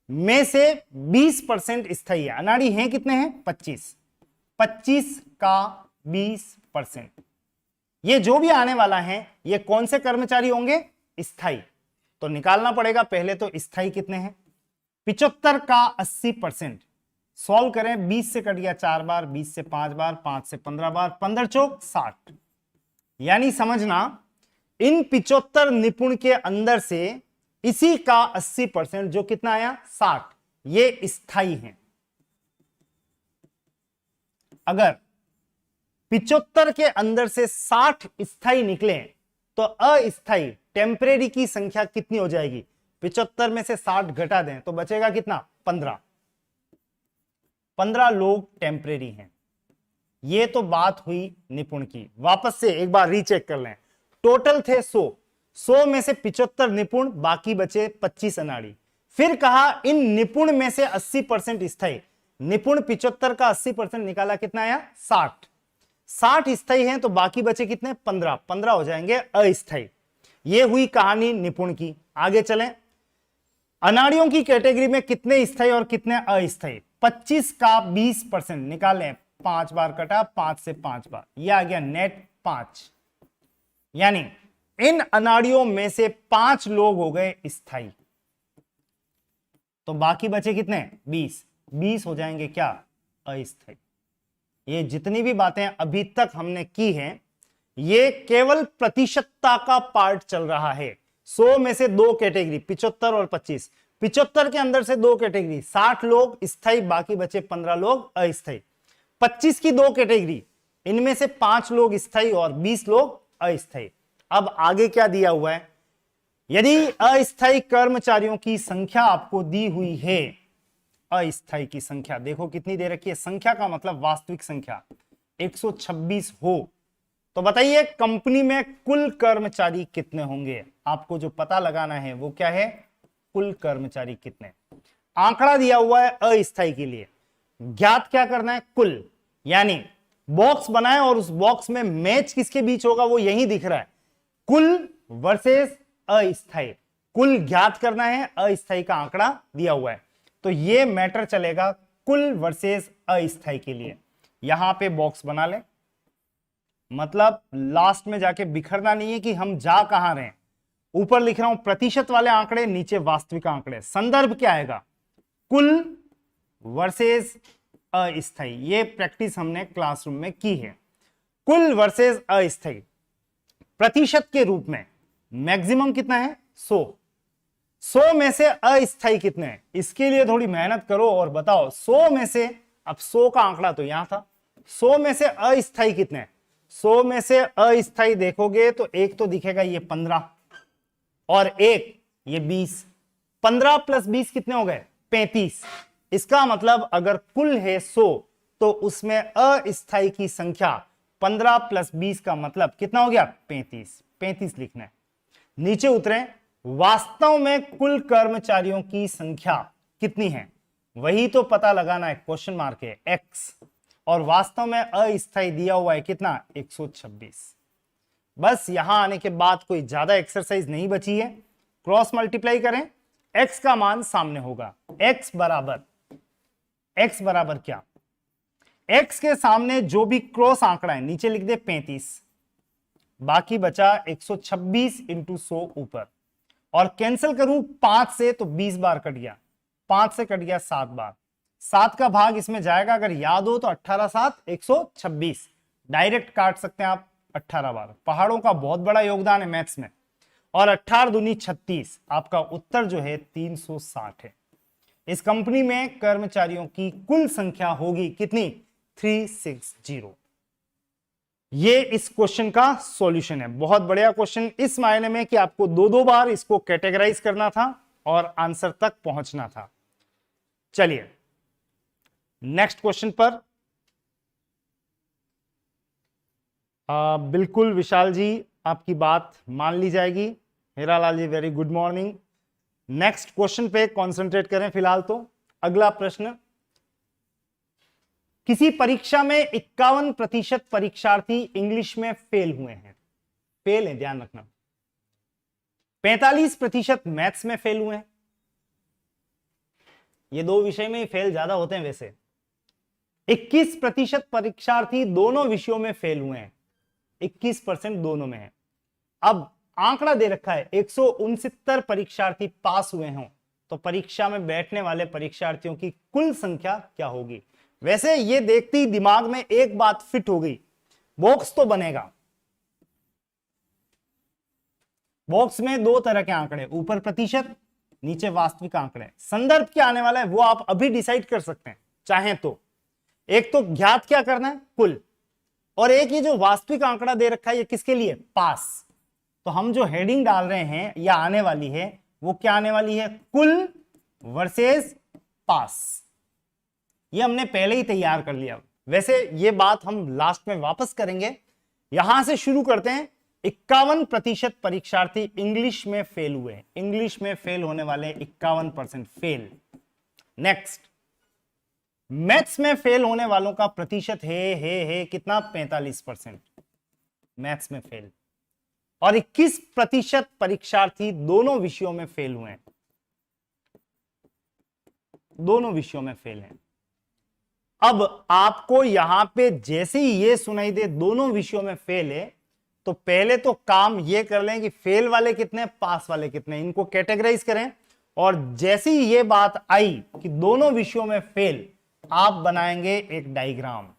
में से 20% स्थायी है। अनाड़ी हैं कितने हैं? 25 का 20%। ये जो भी आने वाला है ये कौन से कर्मचारी होंगे? स्थायी। तो निकालना पड़ेगा पहले तो स्थायी कितने हैं? 75 का 80%। सॉल्व करें, 20 से कट गया 4 बार, 20 से 5 बार, 5 से 15 बार, 15 चौक 60। यानी समझना इन 75 निपुण के अंदर से इसी का 80% जो कितना आया? 60, ये स्थायी हैं। अगर 75 के अंदर से 60 स्थायी निकले तो अस्थायी टेम्परेरी की संख्या कितनी हो जाएगी? 75 में से 60 घटा दें तो बचेगा कितना? 15 लोग टेम्परेरी हैं। ये तो बात हुई निपुण की। वापस से एक बार रीचेक कर लें। टोटल थे 100 में से 75 निपुण, बाकी बचे 25 अनाड़ी। फिर कहा इन निपुण में से 80% स्थायी। निपुण 75 का 80% निकाला, कितना आया? 60 स्थायी हैं तो बाकी बचे कितने? 15 हो जाएंगे अस्थायी। ये हुई कहानी निपुण की। आगे चलें। अनाड़ियों की कैटेगरी में कितने स्थायी और कितने अस्थायी? 25 का 20% निकालें, 5 बार कटा, 5 से 5 बार, यह आ गया नेट 5। यानी इन अनाड़ियों में से 5 लोग हो गए स्थायी, तो बाकी बचे कितने? 20 हो जाएंगे क्या? अस्थायी। ये जितनी भी बातें अभी तक हमने की हैं ये केवल प्रतिशतता का पार्ट चल रहा है। 100 में से दो कैटेगरी 75 और 25। 75 के अंदर से दो कैटेगरी 60 लोग स्थायी, बाकी बचे 15 लोग अस्थायी। 25 की दो कैटेगरी, इनमें से 5 लोग स्थायी और 20 लोग अस्थायी। अब आगे क्या दिया हुआ है? यदि अस्थायी कर्मचारियों की संख्या आपको दी हुई है, अस्थायी की संख्या देखो कितनी दे रखी है। संख्या का मतलब वास्तविक संख्या 126 हो तो बताइए कंपनी में कुल कर्मचारी कितने होंगे? आपको जो पता लगाना है वो क्या है? कुल कर्मचारी कितने। आंकड़ा दिया हुआ है अस्थायी के लिए, ज्ञात क्या करना है? कुल। यानी बॉक्स बनाए और उस बॉक्स में मैच किसके बीच होगा वो यही दिख रहा है, कुल वर्सेस अस्थायी। कुल ज्ञात करना है, अस्थायी का आंकड़ा दिया हुआ है, तो ये मैटर चलेगा कुल वर्सेस अस्थायी के लिए। यहां पे बॉक्स बना लें, मतलब लास्ट में जाके बिखरना नहीं है कि हम जा कहां रहे हैं। ऊपर लिख रहा हूं प्रतिशत वाले आंकड़े, नीचे वास्तविक आंकड़े। संदर्भ क्या आएगा? कुल वर्सेस अस्थायी। ये प्रैक्टिस हमने क्लासरूम में की है। कुल वर्सेस अस्थायी प्रतिशत के रूप में मैक्सिमम कितना है? 100 में से अस्थायी कितने हैं? इसके लिए थोड़ी मेहनत करो और बताओ 100 में से, अब 100 का आंकड़ा तो यहां था, 100 में से अस्थायी कितने हैं? 100 में से अस्थायी देखोगे तो एक तो दिखेगा ये 15 और एक ये 20। 15 प्लस 20 कितने हो गए? 35। इसका मतलब अगर कुल है 100 तो उसमें अस्थायी की संख्या 15 प्लस 20 का मतलब कितना हो गया? 35 लिखना है। नीचे उतरें, वास्तव में कुल कर्मचारियों की संख्या कितनी है? वही तो पता लगाना है, क्वेश्चन मार्क है x, और वास्तव में अस्थायी दिया हुआ है कितना 126। बस यहां आने के बाद कोई ज्यादा एक्सरसाइज नहीं बची है। क्रॉस मल्टीप्लाई करें, x का मान सामने होगा, x बराबर क्या, x के सामने जो भी क्रॉस आंकड़ा है नीचे लिख दे 35, बाकी बचा 126 इंटू 100 ऊपर, और कैंसिल करूं 5 से तो 20 बार कट गया, 5 से कट गया 7 बार, 7 का भाग इसमें जाएगा, अगर याद हो तो 18 7 126, डायरेक्ट काट सकते हैं आप 18 बार। पहाड़ों का बहुत बड़ा योगदान है मैथ्स में, और 18 दूनी 36, आपका उत्तर जो है 360 है। इस कंपनी में कर्मचारियों की कुल संख्या होगी कितनी 360। ये इस क्वेश्चन का सॉल्यूशन है। बहुत बढ़िया क्वेश्चन इस मायने में कि आपको दो बार इसको कैटेगराइज करना था और आंसर तक पहुंचना था। चलिए नेक्स्ट क्वेश्चन पर। बिल्कुल विशाल जी, आपकी बात मान ली जाएगी। Hiralal ji very good morning. Next question पे कंसंट्रेट करें फिलहाल। तो अगला प्रश्न, किसी परीक्षा में 51% परीक्षार्थी इंग्लिश में फेल हुए हैं, फेल है ध्यान रखना, 45% मैथ्स में फेल हुए हैं। ये दो विषय में ही फेल ज्यादा होते हैं वैसे। 21% परीक्षार्थी दोनों विषयों में फेल हुए हैं, 21% दोनों में है। अब आंकड़ा दे रखा है 169 परीक्षार्थी पास हुए हों तो परीक्षा में बैठने वाले परीक्षार्थियों की कुल संख्या क्या होगी। वैसे ये देखते ही दिमाग में एक बात फिट हो गई, बॉक्स तो बनेगा। बॉक्स में दो तरह के आंकड़े, ऊपर प्रतिशत नीचे वास्तविक आंकड़े। संदर्भ क्या आने वाला है वो आप अभी डिसाइड कर सकते हैं चाहें तो। एक तो ज्ञात क्या करना है कुल, और एक ये जो वास्तविक आंकड़ा दे रखा है ये किसके लिए पास। तो हम जो हेडिंग डाल रहे हैं या आने वाली है वो क्या आने वाली है, कुल वर्सेस पास। ये हमने पहले ही तैयार कर लिया। वैसे ये बात हम लास्ट में वापस करेंगे। यहां से शुरू करते हैं। 51% परीक्षार्थी इंग्लिश में फेल हुए, इंग्लिश में फेल होने वाले 51% फेल। नेक्स्ट, मैथ्स में फेल होने वालों का प्रतिशत है कितना 45% मैथ्स में फेल, और 21% परीक्षार्थी दोनों विषयों में फेल हुए हैं, दोनों विषयों में फेल हैं। अब आपको यहां पे जैसे ही ये सुनाई दे दोनों विषयों में फेल है तो पहले तो काम ये कर लें कि फेल वाले कितने पास वाले कितने, इनको कैटेगराइज करें। और जैसे ही ये बात आई कि दोनों विषयों में फेल, आप बनाएंगे एक डायग्राम,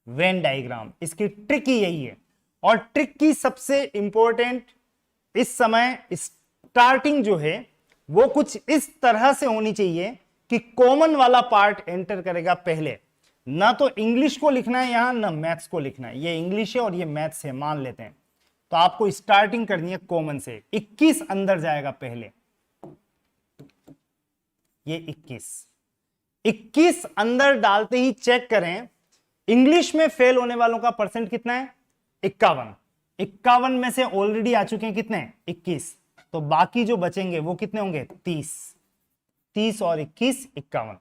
वेन डायग्राम। इसकी ट्रिक ही यही है, और ट्रिक की सबसे इंपॉर्टेंट इस समय स्टार्टिंग जो है वो कुछ इस तरह से होनी चाहिए कि कॉमन वाला पार्ट एंटर करेगा पहले। ना तो इंग्लिश को लिखना है यहां, ना मैथ्स को लिखना है। ये इंग्लिश है और ये मैथ्स है मान लेते हैं, तो आपको स्टार्टिंग करनी है कॉमन से। 21 अंदर जाएगा पहले, ये 21 अंदर डालते ही चेक करें इंग्लिश में फेल होने वालों का परसेंट कितना है 51 में से ऑलरेडी आ चुके हैं कितने 21, तो बाकी जो बचेंगे वो कितने होंगे 30 और 21 51।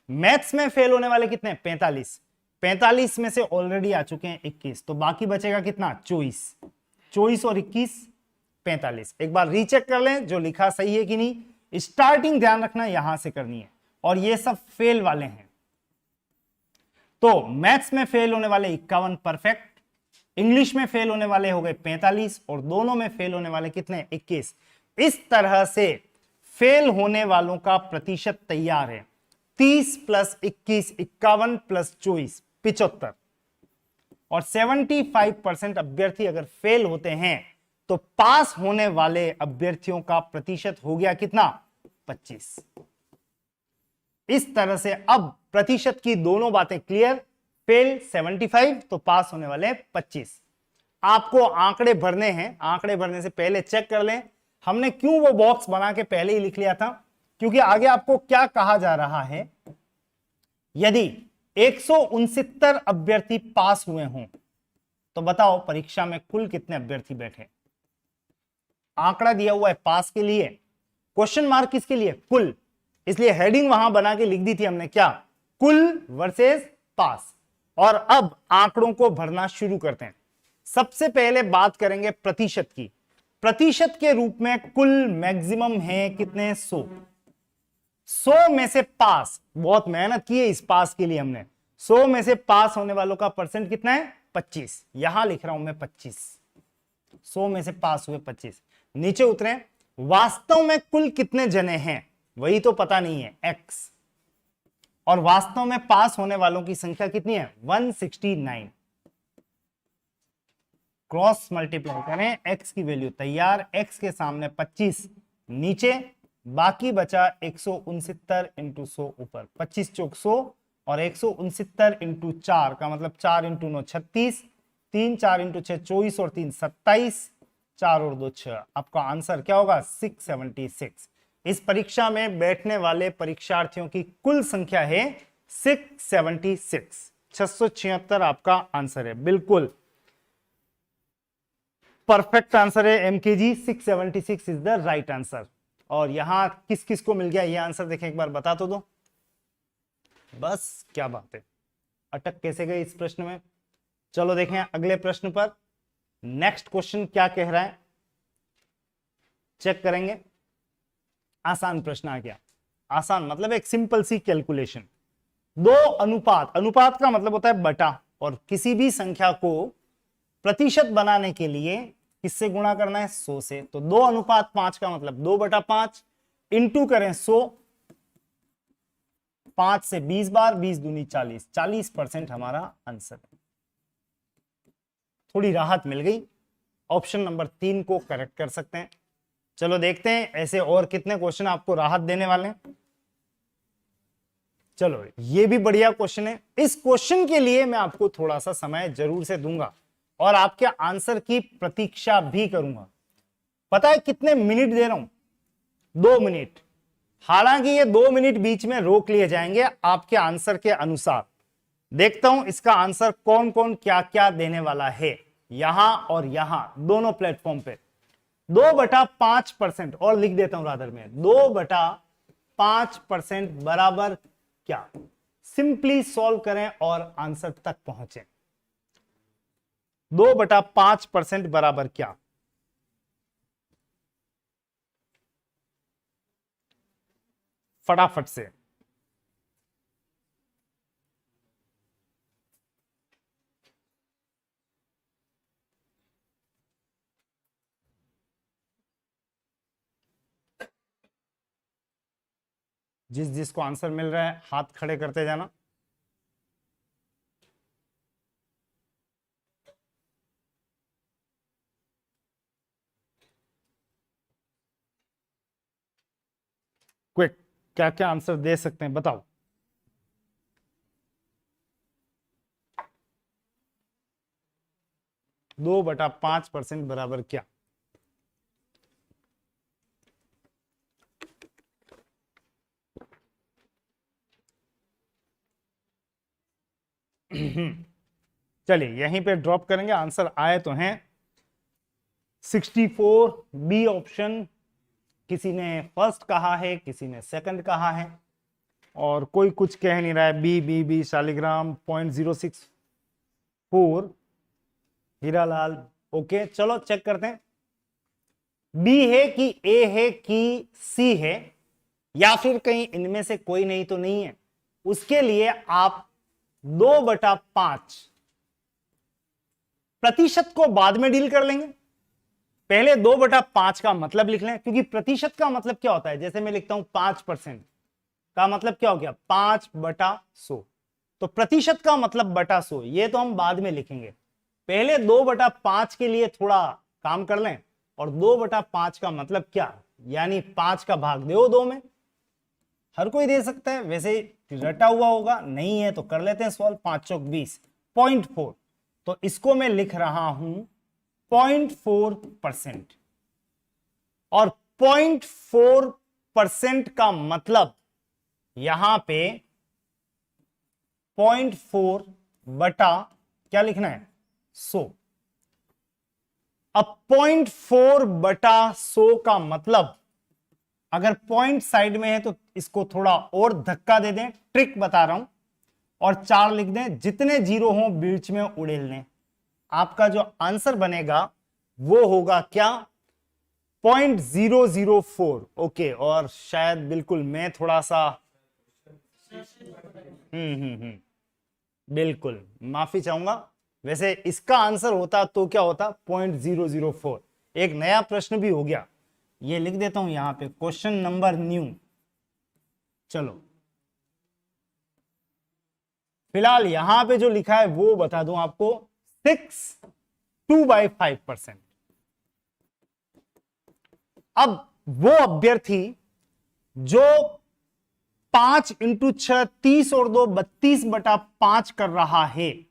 मैथ्स में फेल होने वाले कितने 45 में से ऑलरेडी आ चुके हैं 21, तो बाकी बचेगा कितना 24 और 21 45। एक बार रीचेक कर लें जो लिखा सही है कि नहीं। स्टार्टिंग ध्यान रखना यहां से करनी है, और ये सब फेल वाले हैं। तो मैथ्स में फेल होने वाले 51 परफेक्ट, इंग्लिश में फेल होने वाले हो गए 45, और दोनों में फेल होने वाले कितने 21। इस तरह से फेल होने वालों का प्रतिशत तैयार है 30 + 21 51 + 24 75, और 75% अभ्यर्थी अगर फेल होते हैं तो पास होने वाले अभ्यर्थियों का प्रतिशत हो गया कितना 25। इस तरह से अब प्रतिशत की दोनों बातें क्लियर, फेल 75 तो पास होने वाले 25। आपको आंकड़े भरने हैं, आंकड़े भरने से पहले चेक कर लें हमने क्यों वो बॉक्स बना के पहले ही लिख लिया था, क्योंकि आगे आपको क्या कहा जा रहा है। यदि 169 अभ्यर्थी पास हुए हों तो बताओ परीक्षा में कुल कितने अभ्यर्थी बैठे। आंकड़ा दिया हुआ है पास के लिए, क्वेश्चन मार्क किसके लिए कुल, इसलिए हेडिंग वहां बना के लिख दी थी हमने, क्या, कुल वर्सेस पास। और अब आंकड़ों को भरना शुरू करते हैं। सबसे पहले बात करेंगे प्रतिशत की। प्रतिशत के रूप में कुल मैक्सिमम है कितने, 100। 100 में से पास, बहुत मेहनत की है इस पास के लिए हमने, 100 में से पास होने वालों का परसेंट कितना है, 25। यहां लिख रहा हूं मैं 25। 100 में से पास हुए 25। नीचे उतरे, वास्तव में कुल कितने जने हैं वही तो पता नहीं है, x। और वास्तव में पास होने वालों की संख्या कितनी है, 169। क्रॉस मल्टीप्लाई करें, x की वैल्यू तैयार, x के सामने 25 नीचे, बाकी बचा 169 इंटू 100 ऊपर, 25 चौक 100 और 169 इंटू 4 का मतलब 4 इंटू 9 36, 3 4 इंटू 6 24 और 3 27, 4 और 2 6। आपका आंसर क्या होगा, 676। इस परीक्षा में बैठने वाले परीक्षार्थियों की कुल संख्या है 676। 676 आपका आंसर है, बिल्कुल परफेक्ट आंसर है MKG. 676 is the right answer. और यहां किस किस को मिल गया ये आंसर, देखें एक बार बता तो दो। बस क्या बात है, अटक कैसे गए इस प्रश्न में। चलो देखें अगले प्रश्न पर, नेक्स्ट क्वेश्चन क्या कह रहा है, चेक करेंगे। आसान प्रश्न आ गया, आसान मतलब एक सिंपल सी कैलकुलेशन। दो अनुपात, अनुपात का मतलब होता है बटा, और किसी भी संख्या को प्रतिशत बनाने के लिए किससे गुणा करना है, 100 से। तो 2 अनुपात 5 का मतलब 2/5 इंटू करें 100, 5 से 20 बार, 20 दूनी 40, 40% हमारा आंसर है। थोड़ी राहत मिल गई, ऑप्शन नंबर 3 को करेक्ट कर सकते हैं। चलो देखते हैं ऐसे और कितने क्वेश्चन आपको राहत देने वाले हैं। चलो ये भी बढ़िया क्वेश्चन है, इस क्वेश्चन के लिए मैं आपको थोड़ा सा समय जरूर से दूंगा और आपके आंसर की प्रतीक्षा भी करूंगा। पता है कितने मिनट दे रहा हूं, 2 मिनट। हालांकि ये 2 मिनट बीच में रोक लिए जाएंगे आपके आंसर के अनुसार। देखता हूं इसका आंसर कौन कौन क्या क्या देने वाला है, यहां और यहां दोनों प्लेटफॉर्म पे। 2/5% और लिख देता हूं रादर में, 2/5% बराबर क्या। सिंपली सॉल्व करें और आंसर तक पहुंचे। 2/5% बराबर क्या, फटाफट से। जिस जिसको आंसर मिल रहा है हाथ खड़े करते जाना। क्विक, क्या क्या आंसर दे सकते हैं बताओ। दो बटा 5% बराबर क्या। चलिए यहीं पे ड्रॉप करेंगे, आंसर आए तो हैं 64 बी ऑप्शन। किसी ने फर्स्ट कहा है, किसी ने सेकंड कहा है, और कोई कुछ कह नहीं रहा है। B B B Shaligram 0.064, Hiralal okay. चलो चेक करते हैं, बी है कि ए है कि सी है, या फिर कहीं इनमें से कोई नहीं तो नहीं है। उसके लिए आप 2/5 प्रतिशत को बाद में डील कर लेंगे, पहले 2/5 का मतलब लिख लें, क्योंकि प्रतिशत का मतलब क्या होता है, जैसे मैं लिखता हूं 5% का मतलब क्या हो गया, 5/100। तो प्रतिशत का मतलब बटा 100, ये तो हम बाद में लिखेंगे। पहले 2/5 के लिए थोड़ा काम कर लें, और 2/5 का मतलब क्या, यानी 5 का भाग दो 2 में। हर कोई दे सकता है, वैसे रटा हुआ होगा, नहीं है तो कर लेते हैं सॉल्व। 5 चौक 20, 0.4। तो इसको मैं लिख रहा हूं 0.4%, और 0.4% का मतलब यहां पे 0.4 बटा क्या लिखना है, 100। अब 0.4/100 का मतलब अगर पॉइंट साइड में है तो इसको थोड़ा और धक्का दे दें, ट्रिक बता रहा हूं, और 4 लिख दें, जितने जीरो हों बीच में उड़ेल लें। आपका जो आंसर बनेगा वो होगा क्या, 0.004। ओके, और शायद बिल्कुल मैं थोड़ा सा बिल्कुल माफी चाहूंगा। वैसे इसका आंसर होता तो क्या होता, 0.004। एक नया प्रश्न भी हो गया, ये लिख देता हूं यहां पे, क्वेश्चन नंबर न्यू। चलो फिलहाल यहां पे जो लिखा है वो बता दूं आपको, 6/2/5%। अब वो अभ्यर्थी जो 5 × 6 30 और 2 32/5 कर रहा है,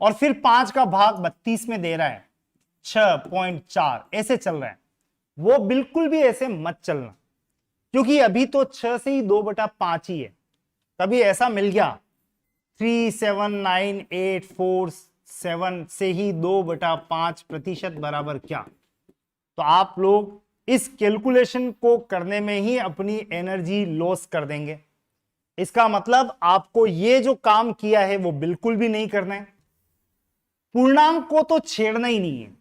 और फिर 5 का भाग 32 में दे रहा है, 6.4 ऐसे चल रहा है, वो बिल्कुल भी ऐसे मत चलना, क्योंकि अभी तो 6 से ही 2/5 ही है। कभी ऐसा मिल गया 3, 7, 9, 8, 4, 7 से ही 2/5% बराबर क्या, तो आप लोग इस कैलकुलेशन को करने में ही अपनी एनर्जी लॉस कर देंगे। इसका मतलब आपको ये जो काम किया है वो बिल्कुल भी नहीं करना है। पूर्णांक को तो छेड़ना ही नहीं है।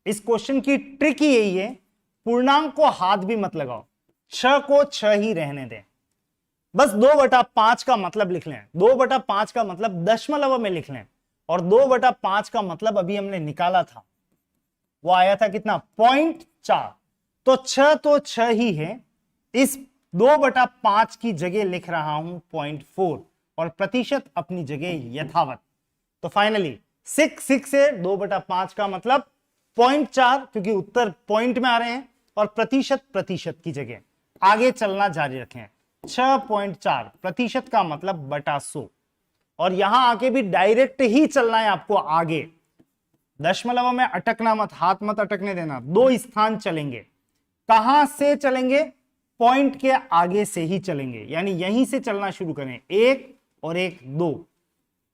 इस क्वेश्चन की ट्रिक ही यही है, पूर्णांक को हाथ भी मत लगाओ, 6 को 6 ही रहने दें। बस 2/5 का मतलब लिख लें, 2/5 का मतलब दशमलव में लिख लें, और 2/5 का मतलब अभी हमने निकाला था, वो आया था कितना, 0.4। तो 6 ही है, इस 2/5 की जगह लिख रहा हूं 0.4, और प्रतिशत अपनी जगह यथावत। तो फाइनली 6 से 2/5 का मतलब 0.4, क्योंकि उत्तर पॉइंट में आ रहे हैं, और प्रतिशत की जगह आगे चलना जारी रखें। 6.4 प्रतिशत का मतलब बटा 100, और यहां आके भी डायरेक्ट ही चलना है आपको आगे, दशमलव में अटकना मत, हाथ मत अटकने देना। 2 स्थान चलेंगे, कहां से चलेंगे, पॉइंट के आगे से ही चलेंगे, यानी यहीं से चलना शुरू करें, 1 और 1 2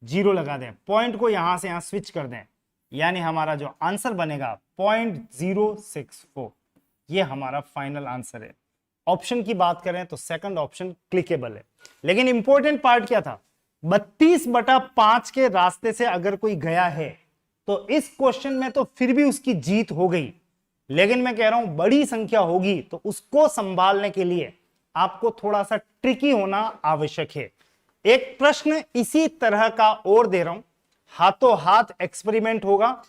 जीरो लगा दें, पॉइंट को यहां से यहां स्विच कर दें, यानी हमारा जो आंसर बनेगा 0.064, ये हमारा फाइनल आंसर है। ऑप्शन की बात करें तो सेकंड ऑप्शन क्लिकेबल है, लेकिन इंपॉर्टेंट पार्ट क्या था, 32/5 के रास्ते से अगर कोई गया है तो इस क्वेश्चन में तो फिर भी उसकी जीत हो गई, लेकिन मैं कह रहा हूं बड़ी संख्या होगी तो उसको संभालने के लिए आपको थोड़ा सा ट्रिकी होना आवश्यक है। एक प्रश्न इसी तरह का और दे रहा हूं, हाथों हाथ एक्सपेरिमेंट होगा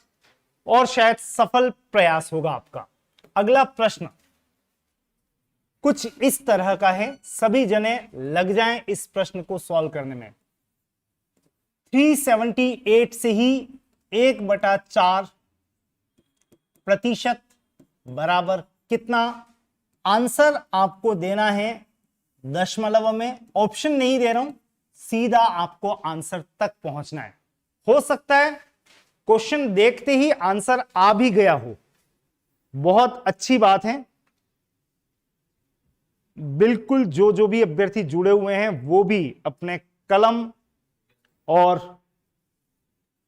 और शायद सफल प्रयास होगा आपका। अगला प्रश्न कुछ इस तरह का है, सभी जने लग जाएं इस प्रश्न को सॉल्व करने में। 378 से ही 1/4 प्रतिशत बराबर कितना, आंसर आपको देना है दशमलव में, ऑप्शन नहीं दे रहा हूं, सीधा आपको आंसर तक पहुंचना है। हो सकता है क्वेश्चन देखते ही आंसर आ भी गया हो, बहुत अच्छी बात है। बिल्कुल जो भी अभ्यर्थी जुड़े हुए हैं वो भी अपने कलम और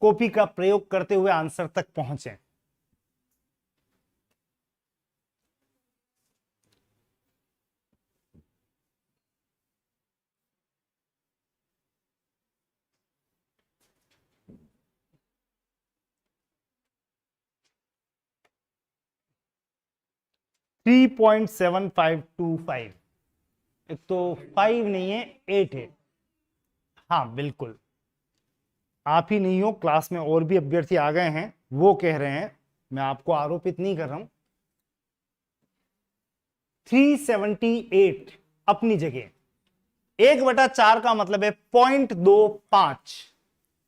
कॉपी का प्रयोग करते हुए आंसर तक पहुंचे। थ्री 3.7525, एक तो 5 नहीं है 8 है। हाँ बिल्कुल, आप ही नहीं हो, क्लास में और भी अभ्यर्थी आ गए हैं, वो कह रहे हैं, मैं आपको आरोपित नहीं कर रहा हूं। 378 अपनी जगह, 1/4 का मतलब है 0.25,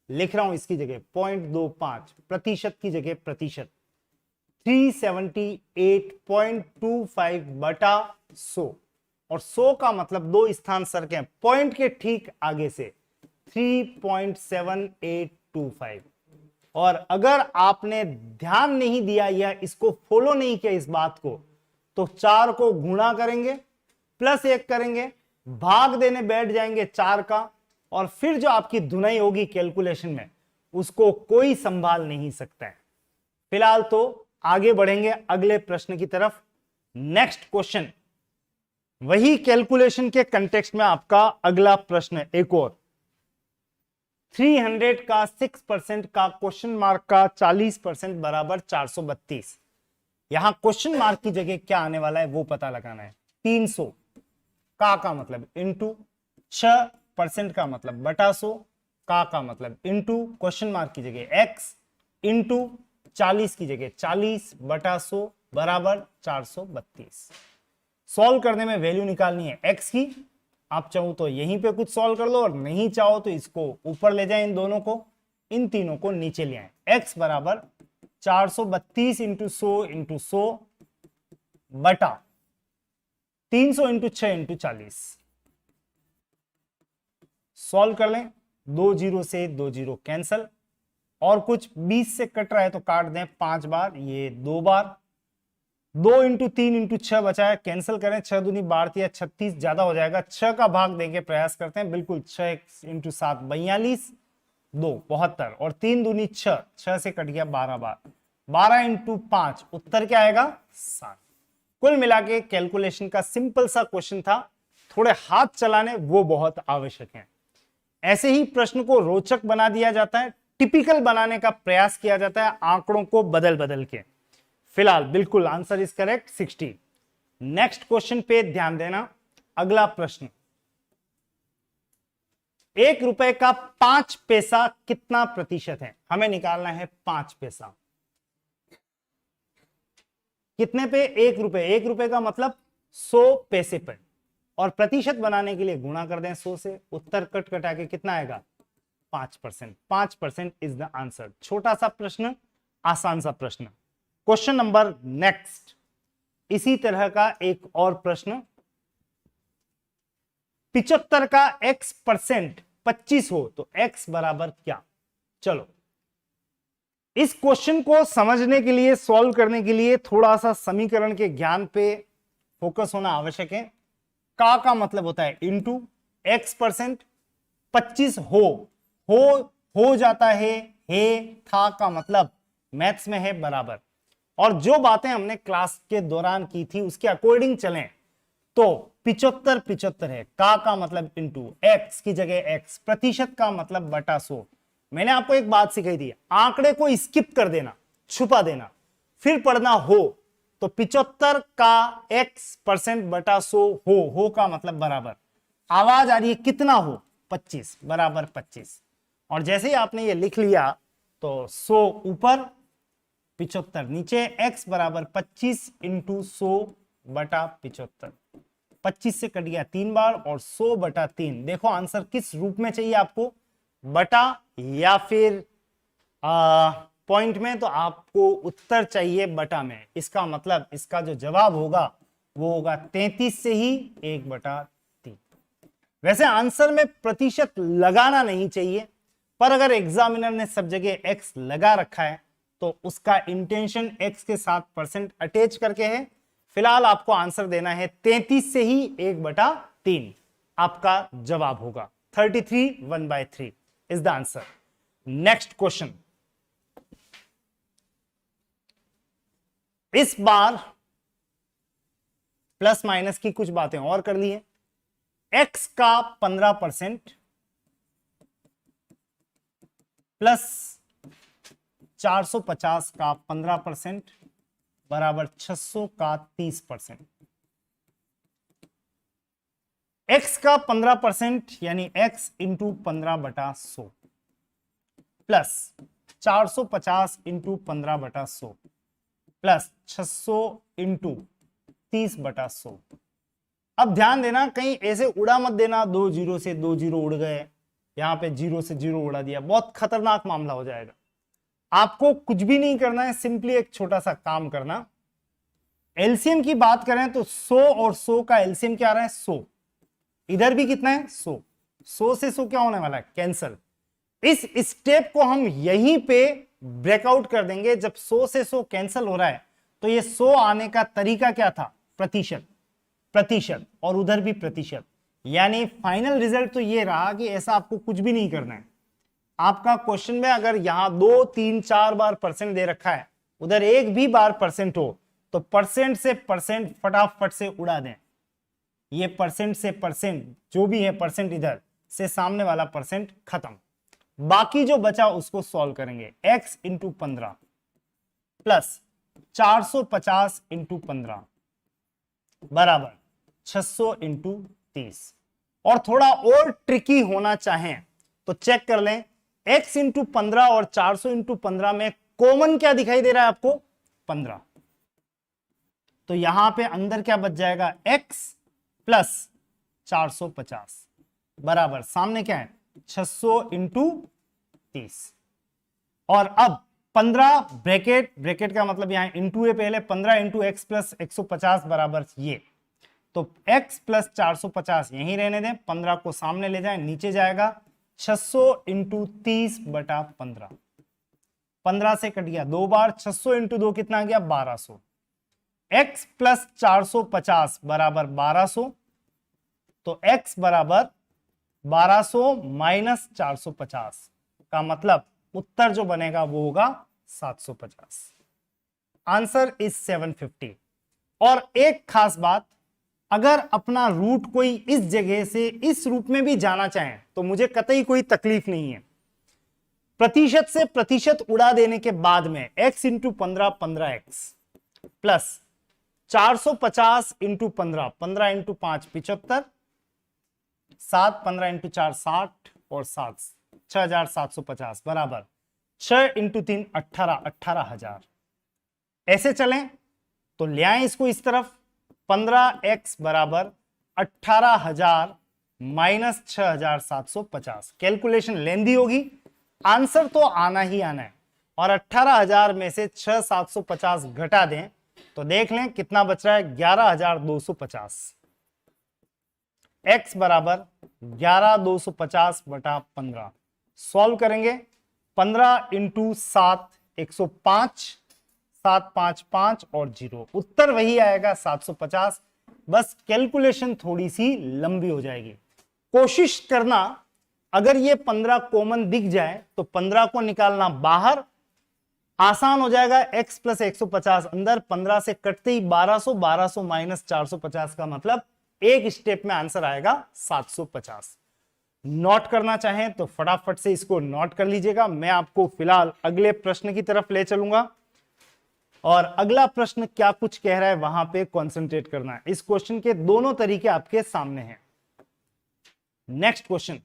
लिख रहा हूं इसकी जगह 0.25, प्रतिशत की जगह प्रतिशत, 378.25/100, और 100 का मतलब 2 स्थान सरके पॉइंट के ठीक आगे से 3.7825। और अगर आपने ध्यान नहीं दिया या इसको फॉलो नहीं किया इस बात को, तो 4 को गुणा करेंगे, +1 करेंगे, भाग देने बैठ जाएंगे 4 का, और फिर जो आपकी धुनाई होगी कैलकुलेशन में उसको कोई संभाल नहीं सकता है। फिलहाल तो आगे बढ़ेंगे अगले प्रश्न की तरफ। नेक्स्ट क्वेश्चन वही कैलकुलेशन के कंटेक्स्ट में आपका अगला प्रश्न एक और 300 का 6% का क्वेश्चन मार्क का 40% बराबर 432। यहां क्वेश्चन मार्क की जगह क्या आने वाला है वो पता लगाना है। 300 का मतलब इंटू 6% का मतलब बटा 100 का मतलब इंटू क्वेश्चन मार्क की जगह x इंटू 40 की जगह 40 बटा 100 बराबर 432। सॉल्व करने में वैल्यू निकालनी है x की। आप चाहो तो यहीं पे कुछ सॉल्व कर लो और नहीं चाहो तो इसको ऊपर ले जाए, इन दोनों को, इन तीनों को नीचे ले आए। x बराबर 432 इंटू 100 बटा 300 इंटू 6 इंटू 40। सॉल्व कर लें, 2 जीरो से 2 जीरो कैंसल, और कुछ 20 से कट रहा है तो काट दें 5 बार, ये 2 बार। 2 इंटू 3 इंटू 6 बचा है, कैंसिल करें, 6 दूनी 12 36 ज्यादा हो जाएगा, 6 का भाग देंगे प्रयास करते हैं। बिल्कुल 6 इंटू 7 42, 2 72 और 3 दूनी 6, 6 से कट गया 12 बार, 12 इंटू 5 उत्तर क्या आएगा 7। कुल मिला के कैलकुलेशन का सिंपल सा क्वेश्चन था, थोड़े हाथ चलाने वो बहुत आवश्यक है। ऐसे ही प्रश्न को रोचक बना दिया जाता है, टिपिकल बनाने का प्रयास किया जाता है आंकड़ों को बदल बदल के। फिलहाल बिल्कुल answer is correct 60। Next question पे ध्यान देना। अगला प्रश्न, 1 रुपए का 5 पैसा कितना प्रतिशत है? हमें निकालना है 5 पैसा। कितने पे? 1 रुपए। 1 रुपए का मतलब 100 पैसे पर, और प्रतिशत बनाने के लिए गुणा कर दें 100 से। उत्तर कट कटा के कितना आएगा 5%। 5% इज द आंसर। छोटा सा प्रश्न, आसान सा प्रश्न। क्वेश्चन नंबर नेक्स्ट, इसी तरह का एक और प्रश्न। 75 का x% 25 हो तो x बराबर क्या? चलो, इस क्वेश्चन को समझने के लिए, सॉल्व करने के लिए थोड़ा सा समीकरण के ज्ञान पे फोकस होना आवश्यक है। का मतलब होता है इंटू x%, 25 हो जाता है था का मतलब मैथ्स में है बराबर। और जो बातें हमने क्लास के दौरान की थी उसके अकॉर्डिंग चलें तो 75 है, का मतलब इंटू x की जगह x, प्रतिशत का मतलब बटा 100। मैंने आपको एक बात सिखाई थी, आंकड़े को स्किप कर देना, छुपा देना, फिर पढ़ना हो तो 75 का x% बटा 100 हो का मतलब बराबर, आवाज आ रही है कितना हो 25 बराबर 25। और जैसे ही आपने ये लिख लिया तो 100 ऊपर 75 नीचे, x बराबर 25 इंटू 100 बटा 75। 25 से कट गया 3 बार और 100 बटा 3। देखो आंसर किस रूप में चाहिए आपको, बटा या फिर पॉइंट में, तो आपको उत्तर चाहिए बटा में। इसका मतलब इसका जो जवाब होगा वो होगा 33 से ही 1/3। वैसे आंसर में प्रतिशत लगाना नहीं चाहिए, पर अगर एग्जामिनर ने सब जगह x लगा रखा है तो उसका इंटेंशन x के साथ परसेंट अटैच करके है। फिलहाल आपको आंसर देना है 33 से ही 1/3 आपका जवाब होगा। 33 1/3 is the answer. Next question, इस बार प्लस माइनस की कुछ बातें और कर ली है। x का 15% प्लस 450 का 15% बराबर 600 का 30%। x का 15% यानी x into 15/100 plus 450 into 15/100 plus 600 into 30/100। अब ध्यान देना, कहीं ऐसे उड़ा मत देना 2 जीरो से 2 जीरो उड़ गए, यहां पे 0 से 0 उड़ा दिया, बहुत खतरनाक मामला हो जाएगा। आपको कुछ भी नहीं करना है, सिंपली एक छोटा सा काम करना। एलसीएम की बात करें तो 100 और 100 का एलसीएम क्या आ रहा है 100, इधर भी कितना है 100, 100 से 100 क्या होने वाला है कैंसल। इस स्टेप को हम यहीं पे ब्रेकआउट कर देंगे। जब 100 से 100 कैंसिल हो रहा है तो ये 100 आने का तरीका क्या था, प्रतिशत, प्रतिशत और उधर भी प्रतिशत। यानी फाइनल रिजल्ट तो ये रहा कि ऐसा आपको कुछ भी नहीं करना है। आपका क्वेश्चन में अगर यहां 2 3 4 बार परसेंट दे रखा है, उधर एक भी बार परसेंट हो तो परसेंट से परसेंट फटाफट से उड़ा दें। ये परसेंट से परसेंट जो भी है परसेंट इधर से सामने वाला परसेंट खत्म, बाकी जो बचा उसको सॉल्व करेंगे। x इंटू 15 प्लस 450 इंटू 15 बराबर 600 इंटू 30। और थोड़ा और ट्रिकी होना चाहें तो चेक कर लें, x इंटू 15 और 400 इंटू 15 में कॉमन क्या दिखाई दे रहा है आपको? 15। तो यहां पे अंदर क्या बच जाएगा? x प्लस 450 बराबर सामने क्या है? 600 इंटू 30। और अब 15 ब्रैकेट का मतलब यहां इंटू है पहले, 15 इंटू एक्स प्लस 150 बराबर ये। तो x प्लस 450 यहीं रहने दें, 15 को सामने ले जाएं, नीचे जाएगा 600 इंटू 30 बटा 15। 15 से कट गया 2 बार, 600 इंटू 2 कितना गया? 1200। x प्लस 450 बराबर 1200, तो x बराबर 1200 माइनस 450 का मतलब उत्तर जो बनेगा वो होगा 750। Answer is 750। और एक खास बात, अगर अपना रूट कोई इस जगह से इस रूप में भी जाना चाहे तो मुझे कतई कोई तकलीफ नहीं है। प्रतिशत से प्रतिशत उड़ा देने के बाद में x into 15 15x plus 450 into 15 15 into 5 75, 7 15 into 4 60 और 7 6750 बराबर 6 इंटू 3 18 18,000। ऐसे चलें तो ले आए इसको इस तरफ, 15x बराबर 18,000 माइनस 6,750। कैलकुलेशन लेंदी होगी, आंसर तो आना ही आना है। और 18,000 में से 6,750 घटा दें तो देख लें कितना बच रहा है? 11,250। x बराबर 11,250 बटा 15। सॉल्व करेंगे, 15 इंटू 7 105, 7 5 5 और 0, उत्तर वही आएगा 750। बस कैलकुलेशन थोड़ी सी लंबी हो जाएगी। कोशिश करना अगर ये 15 कॉमन दिख जाए तो 15 को निकालना बाहर, आसान हो जाएगा। x प्लस 150 अंदर, 15 से कटते ही 1200, 1200 माइनस 450 का मतलब एक स्टेप में आंसर आएगा 750। नोट करना चाहें तो फटाफट से इसको नोट कर लीजिएगा। मैं आपको फिलहाल अगले प्रश्न की तरफ ले चलूंगा और अगला प्रश्न क्या कुछ कह रहा है वहां पे कंसंट्रेट करना है। इस क्वेश्चन के दोनों तरीके आपके सामने हैं। नेक्स्ट क्वेश्चन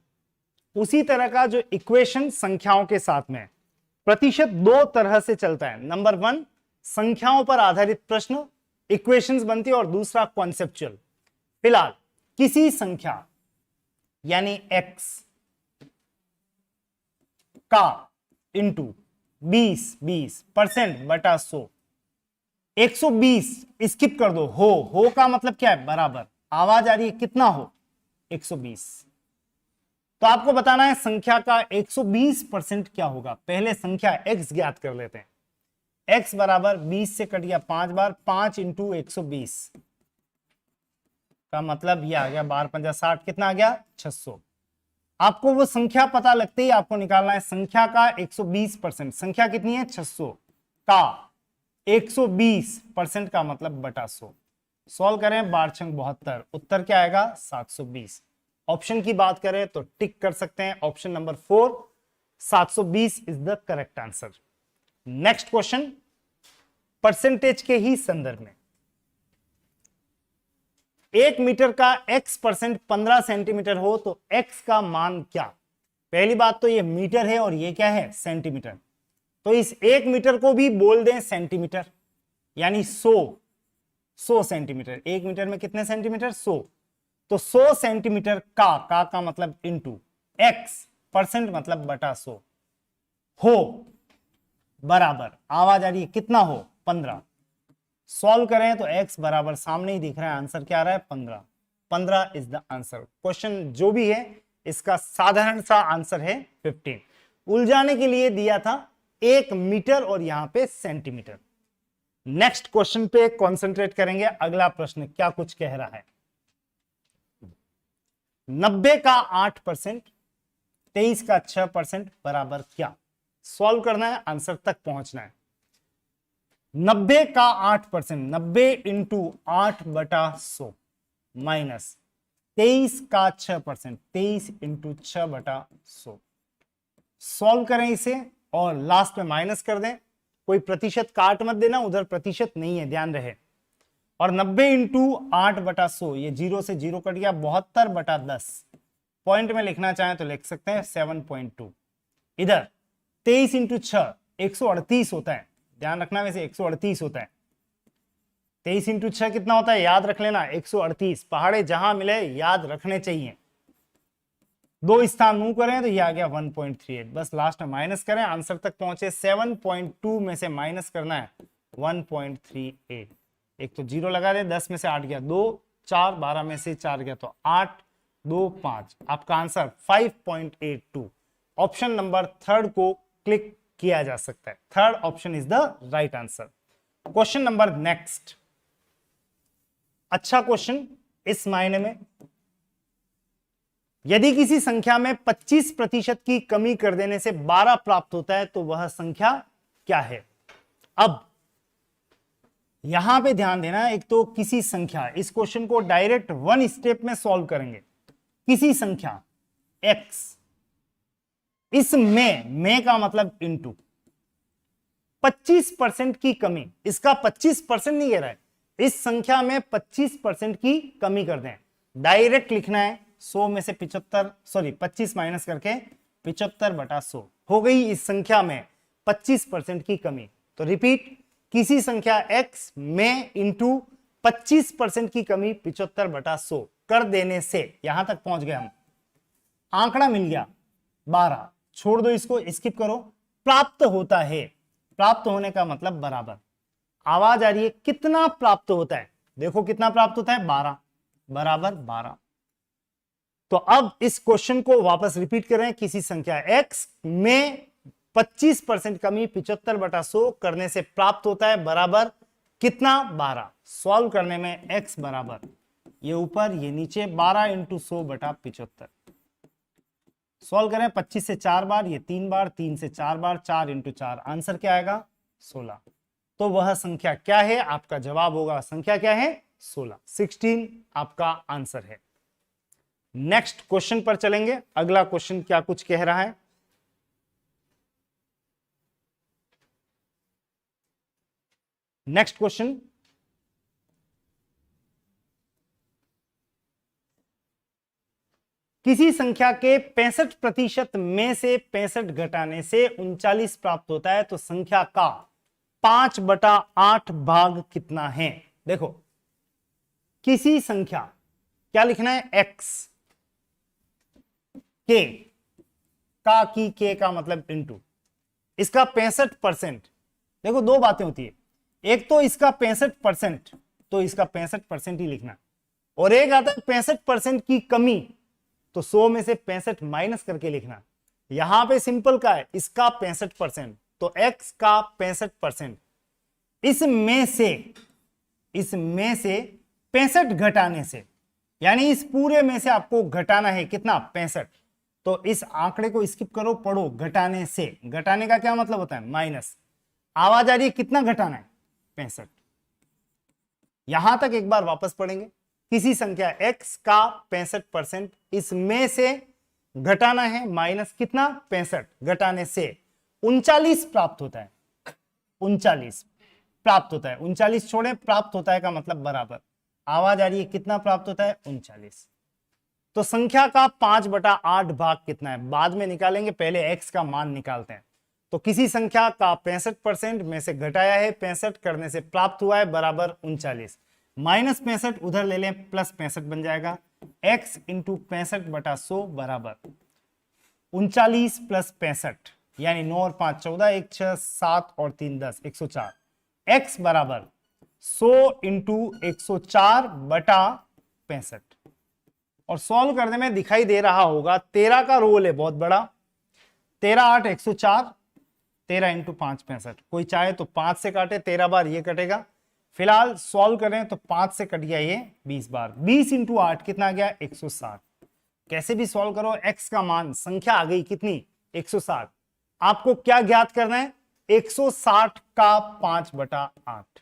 उसी तरह का जो इक्वेशन संख्याओं के साथ में, प्रतिशत दो तरह से चलता है। नंबर 1 संख्याओं पर आधारित प्रश्न इक्वेशंस बनती है और दूसरा कॉन्सेप्चुअल। फिलहाल किसी संख्या यानी x का इंटू 20% बटा 100, 120 स्किप कर दो, हो का मतलब क्या है? बराबर, आवाज आ रही है, कितना हो? 120। तो आपको बताना है संख्या का 120% क्या होगा। पहले संख्या x ज्ञात कर लेते हैं। x बराबर 20 से कट गया 5 बार, 5 इंटू 120 का मतलब ये आ गया 12 पंजा 60, कितना आ गया? 600। आपको वो संख्या पता लगते ही आपको निकालना है संख्या का 120%। संख्या कितनी है? 600 का 120% का मतलब बटा 100। सॉल्व करें, 12×72, उत्तर क्या आएगा? 720। ऑप्शन की बात करें तो टिक कर सकते हैं, option number 4 720 is the correct answer. Next question percentage के ही संदर्भ में, 1 मीटर का x% 15 सेंटीमीटर हो तो x का मान क्या? पहली बात तो ये मीटर है और ये क्या है? सेंटीमीटर। तो इस 1 मीटर को भी बोल दें सेंटीमीटर, यानी 100 सेंटीमीटर। 1 मीटर में कितने सेंटीमीटर? 100। तो 100 सेंटीमीटर का मतलब इंटू x% मतलब बटा 100 हो बराबर, आवाज आ रही है, कितना हो? 15। सॉल्व करें तो x बराबर सामने ही दिख रहा है, आंसर क्या आ रहा है? 15। 15 इज द आंसर। क्वेश्चन जो भी है इसका साधारण सा आंसर है 15। उलझाने के लिए दिया था 1 मीटर और यहां पे सेंटीमीटर। नेक्स्ट क्वेश्चन पे कंसंट्रेट करेंगे। अगला प्रश्न क्या कुछ कह रहा है? 90 का 8%, 23 का 6% बराबर क्या? सॉल्व करना है, आंसर तक पहुंचना है। 90 का 8%, 90 इंटू 8 बटा 100 माइनस 23 का 6%, 23 इंटू 6/100। सॉल्व करें इसे और लास्ट में माइनस कर दें, कोई प्रतिशत काट मत देना, उधर प्रतिशत नहीं है, ध्यान रहे। और 90 इंटू 8/100, ये 0 से 0 कट गया, 72/10। पॉइंट में लिखना चाहें तो लिख सकते हैं 7.2। इधर 23 इंटू 6 138 होता है, ध्यान रखना, वैसे 138 होता है। 23 इंटू 6 कितना होता है, याद रख लेना, 138। पहाड़े जहां मिले याद रखने चाहिए। 2 स्थान मूव करें तो ये आ गया 1.38। बस लास्ट में माइनस करें, आंसर तक पहुंचे। 7.2 में से माइनस करना है 1.38। एक तो 0 लगा दे, 10 में से 8 गया 2, 4, 12 में से 4 गया तो 8, 2, 5। आपका आंसर 5.82। ऑप्शन नंबर 3 को क्लिक किया जा सकता है। Third option is the right answer. Question number next, अच्छा क्वेश्चन इस मायने में, यदि किसी संख्या में 25% की कमी कर देने से 12 प्राप्त होता है तो वह संख्या क्या है। अब यहां पे ध्यान देना, एक तो किसी संख्या, इस क्वेश्चन को डायरेक्ट 1 स्टेप में सॉल्व करेंगे। किसी संख्या x, इसमें का मतलब इनटू 25% की कमी, इसका 25% नहीं कह रहा है, इस संख्या में 25% की कमी कर दें। डायरेक्ट लिखना है 100 में से 25 माइनस करके 75/100 हो गई इस संख्या में 25% की कमी। तो रिपीट, किसी संख्या x में इंटू 25% की कमी 75/100 कर देने से, यहां तक पहुंच गए हम, आंकड़ा मिल गया 12, छोड़ दो इसको, स्किप करो, प्राप्त होता है। प्राप्त होने का मतलब बराबर, आवाज आ रही है, कितना प्राप्त होता है, देखो कितना प्राप्त होता है, 12 बराबर 12। तो अब इस क्वेश्चन को वापस रिपीट करें, किसी संख्या x में 25% कमी 75/100 करने से प्राप्त होता है बराबर कितना, 12। सॉल्व करने में x बराबर ये ऊपर ये नीचे 12 इंटू 100/75। सॉल्व करें 25 से 4 बार, ये 3 बार, 3 से 4 बार, 4 इंटू 4, आंसर क्या आएगा 16। तो वह संख्या क्या है, आपका जवाब होगा संख्या क्या है 16, 16 आपका आंसर है। नेक्स्ट क्वेश्चन पर चलेंगे। अगला क्वेश्चन क्या कुछ कह रहा है, नेक्स्ट क्वेश्चन, किसी संख्या के 65% में से 65 घटाने से 39 प्राप्त होता है तो संख्या का 5/8 भाग कितना है। देखो, किसी संख्या, क्या लिखना है, x के के का मतलब इंटू इसका 65%। देखो दो बातें होती है, एक तो इसका 65%, तो इसका 65% ही लिखना, और एक आता है 65% की कमी, तो 100 में से 65 माइनस करके लिखना। यहां पे सिंपल का है, इसका 65%, तो x का 65%, इसमें से 65 घटाने से, यानी इस पूरे में से आपको घटाना है कितना, 65। तो इस आंकड़े को स्किप करो, पढ़ो, घटाने से, घटाने का क्या मतलब होता है, माइनस। आवाज आ रही है, कितना घटाना है, 65। यहां तक एक बार वापस पढ़ेंगे, किसी संख्या x का 65%, इसमें से घटाना है माइनस कितना, 65, घटाने से 39 प्राप्त होता है, 39 प्राप्त होता है, 39 छोड़े, प्राप्त होता है का मतलब बराबर। आवाज आ रही है, कितना प्राप्त होता है, 39। तो संख्या का 5/8 भाग कितना है, बाद में निकालेंगे, पहले x का मान निकालते हैं। तो किसी संख्या का 65% में से घटाया है 65 करने से प्राप्त हुआ है बराबर 39, माइनस 65 उधर ले लें, प्लस 65 बन जाएगा। x इंटू 65/100 बराबर 39 प्लस 65, यानी 9 और 5 14, 1 6 7 और 3 10, 104। x बराबर 100 इंटू 104/65। और सॉल्व करने में दिखाई दे रहा होगा 13 का रोल है बहुत बड़ा, 13 8 104, 13 इंटू 5 65। कोई चाहे तो 5 से काटे, 13 बार ये कटेगा। फिलहाल सॉल्व करें तो 5 से कट गया ये 20 बार, 20 इंटू 8 कितना आ गया, 160। कैसे भी सॉल्व करो, x का मान, संख्या आ गई कितनी, 160। आपको क्या ज्ञात करना है, 160 का 5/8।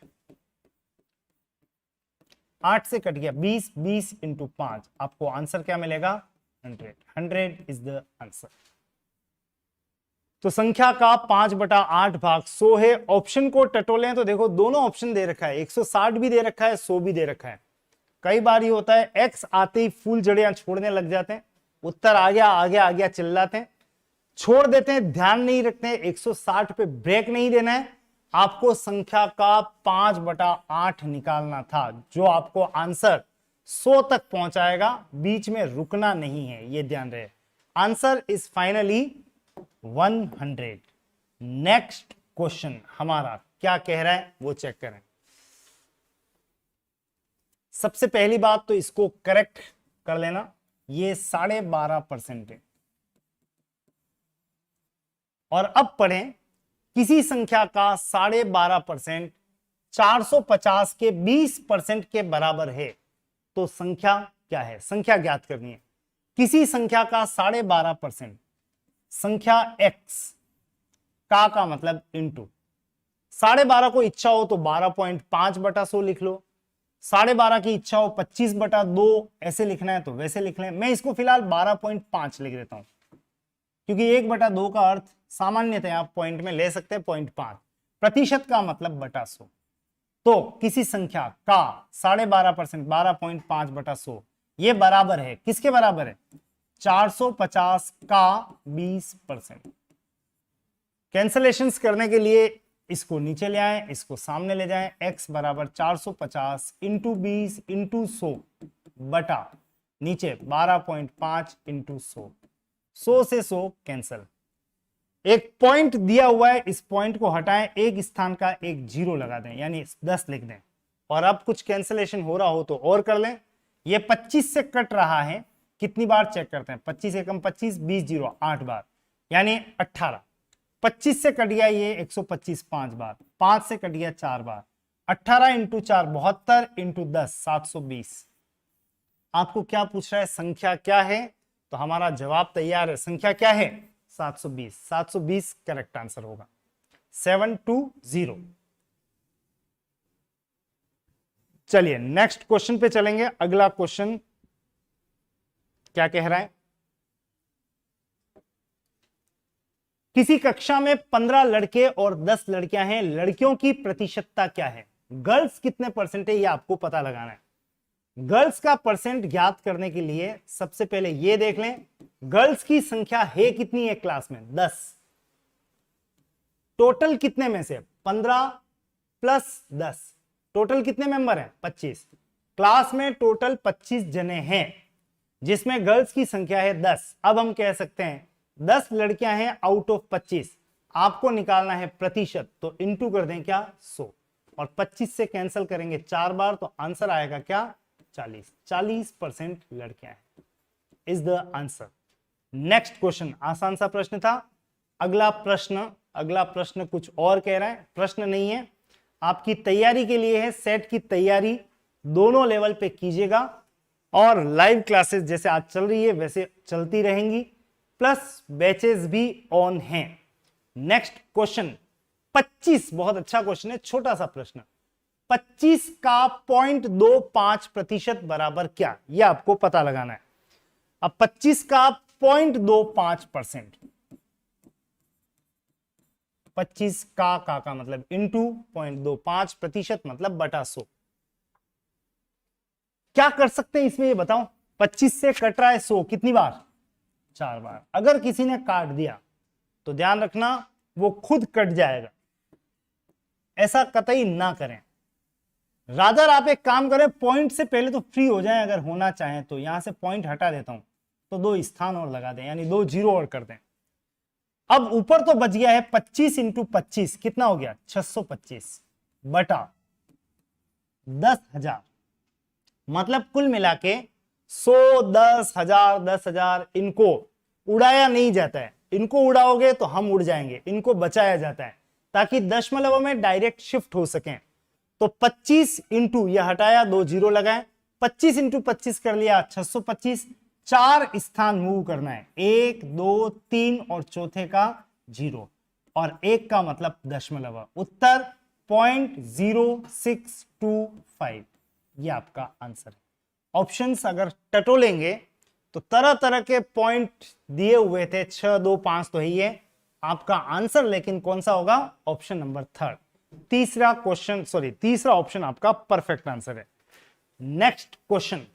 8 से कट गया 20, 20 इंटू 5, आपको आंसर क्या मिलेगा 100। 100 इज द आंसर। तो संख्या का 5/8 भाग 100 है। ऑप्शन को टटोलें तो देखो दोनों ऑप्शन दे रखा है, 160 भी दे रखा है, 100 भी दे रखा है। कई बार ये होता है एक्स आते ही फूल जड़ियां छोड़ने लग जाते हैं, उत्तर आ गया आ गया आ गया चिल्लाते हैं, छोड़ देते हैं, ध्यान नहीं रखते हैं, 160 पे ब्रेक नहीं देना है। आपको संख्या का 5/8 निकालना था, जो आपको आंसर 100 तक पहुंचाएगा, बीच में रुकना नहीं है, ये ध्यान रहे। Answer is finally 100। Next question हमारा क्या कह रहा है वो चेक करें। सबसे पहली बात तो इसको करेक्ट कर लेना, ये 12.5% है। और अब पढ़ें, किसी संख्या का 12.5% 450 के 20% के बराबर है, तो संख्या क्या है? संख्या ज्ञात करनी है। किसी संख्या का 12.5% संख्या x का मतलब इंटू 12.5 को इच्छा हो तो 12.5/100 लिख लो, 12.5 की इच्छा हो 25/2 ऐसे लिखना है तो वैसे लिख लें। मैं इसको फिलहाल 12.5 लिख देता हूं, क्योंकि 1/2 का अर्थ सामान्यतः आप पॉइंट में ले सकते हैं 0.5, प्रतिशत का मतलब बटा 100। तो किसी संख्या का 12.5% 12.5/100 ये बराबर है, किसके बराबर है? 450 का 20%। कैंसलेशंस करने के लिए इसको नीचे ले आए, इसको सामने ले जाएं। x बराबर 450 इंटू 20 इंटू 100 बटा नीचे 12.5 इंटू 100, 100 से 100 कैंसल। एक पॉइंट दिया हुआ है, इस पॉइंट को हटाएं, एक स्थान का एक जीरो लगा दें, यानी 10 लिख दें। और अब कुछ कैंसलेशन हो रहा हो तो और कर लें। ये 25 से कट रहा है, कितनी बार चेक करते हैं? 25 एकम 25, 20 जीरो 8 बार, यानी 18। 25 से कट गया ये 125 5 बार, 5 से कट गया 4 बार, 18 इंटू 4 72 इंटू 10 720। आपको क्या पूछ रहा है? संख्या क्या है? तो हमारा जवाब तैयार है। संख्या क्या है? 720। 720 करेक्ट आंसर होगा। 720। चलिए नेक्स्ट क्वेश्चन पे चलेंगे। अगला क्वेश्चन क्या कह रहा है? किसी कक्षा में 15 लड़के और 10 लड़कियां हैं, लड़कियों की प्रतिशतता क्या है? गर्ल्स कितने परसेंट है ये आपको पता लगाना है। गर्ल्स का परसेंट ज्ञात करने के लिए सबसे पहले ये देख लें, गर्ल्स की संख्या है कितनी है क्लास में? 10। टोटल कितने में से? 15 प्लस 10, टोटल कितने मेंबर हैं? 25। क्लास में टोटल 25 जने हैं, जिसमें गर्ल्स की संख्या है 10। अब हम कह सकते हैं 10 लड़कियां हैं आउट ऑफ 25, आपको निकालना है प्रतिशत, तो इंटू कर दें क्या? 100, और 25 से कैंसिल करेंगे 4 बार, तो आंसर आएगा क्या? 40। 40% लड़कियां हैं is the answer. Next question आसान सा प्रश्न था। अगला प्रश्न कुछ और कह रहा है, प्रश्न नहीं है, आपकी तैयारी के लिए है। सेट की तैयारी दोनों लेवल पे कीजिएगा, और लाइव क्लासेस जैसे आज चल रही है वैसे चलती रहेंगी, प्लस बैचेस भी ऑन हैं। नेक्स्ट क्वेश्चन 25, बहुत अच्छा क्वेश्चन है, छोटा सा प्रश्न। 25 का 0.25% बराबर क्या? यह आपको पता लगाना है। अब 25 का 0.25%, 25 का मतलब इंटू 0.25% मतलब बटा 100। क्या कर सकते हैं इसमें ये बताओ? 25 से कट रहा है 100, कितनी बार? 4 बार। अगर किसी ने काट दिया तो ध्यान रखना वो खुद कट जाएगा, ऐसा कतई ना करें। रादर आप एक काम करें, पॉइंट से पहले तो फ्री हो जाएं, अगर होना चाहें तो। यहां से पॉइंट हटा देता हूं तो 2 स्थान और लगा दें, यानी 2 जीरो और कर दें। अब ऊपर तो बच गया है 25 इंटू 25, कितना हो गया? 625 बटा 10,000, मतलब कुल मिला के 100, 10,000, 10,000 इनको उड़ाया नहीं जाता है। इनको उड़ाओगे तो हम उड़ जाएंगे, इनको बचाया जाता है ताकि दशमलव में डायरेक्ट शिफ्ट हो सकें। तो 25 इंटू, यह हटाया 2 जीरो लगाए, 25 इंटू 25 कर लिया 625। 4 स्थान मूव करना है, 1 2 3 और चौथे का 0, और 1 का मतलब दशमलव। उत्तर 0.0625। ये आपका आंसर है। ऑप्शंस अगर टटोलेंगे तो तरह तरह के पॉइंट दिए हुए थे, 6 2 5 तो ही है आपका आंसर, लेकिन कौन सा होगा? ऑप्शन नंबर 3, तीसरा ऑप्शन आपका परफेक्ट आंसर है। नेक्स्ट क्वेश्चन,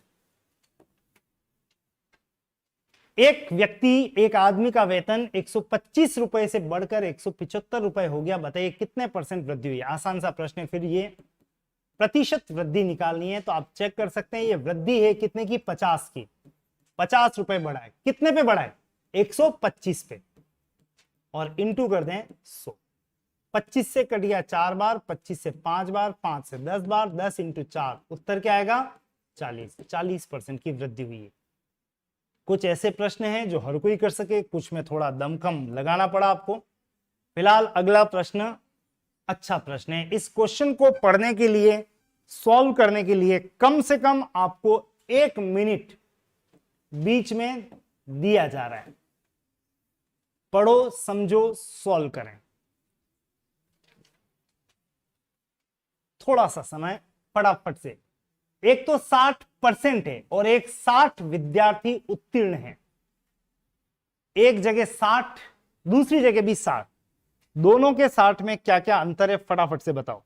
एक आदमी का वेतन 125 रुपए से बढ़कर 175 रुपए हो गया, बताइए कितने परसेंट वृद्धि हुई? आसान सा प्रश्न है, फिर ये प्रतिशत वृद्धि निकालनी है, तो आप चेक कर सकते हैं ये वृद्धि है कितने की? 50 की। 50 रुपए बढ़ा है, कितने पे बढ़ा है? 125 पे, और इंटू कर दें 100। 25 से कट गया 4 बार, 25 से 5 बार, 5 से 10 बार, 10 इंटू 4, उत्तर क्या आएगा? 40% की वृद्धि हुई है। कुछ ऐसे प्रश्न हैं जो हर कोई कर सके, कुछ में थोड़ा दमखम लगाना पड़ा आपको। फिलहाल अगला प्रश्न अच्छा प्रश्न है। इस क्वेश्चन को पढ़ने के लिए, सॉल्व करने के लिए कम से कम आपको 1 मिनट बीच में दिया जा रहा है। पढ़ो, समझो, सॉल्व करें। थोड़ा सा समय फटाफट से। एक तो 60% है और एक 60 विद्यार्थी उत्तीर्ण है। एक जगह 60, दूसरी जगह भी 60, दोनों के 60 में क्या क्या अंतर है फटाफट से बताओ।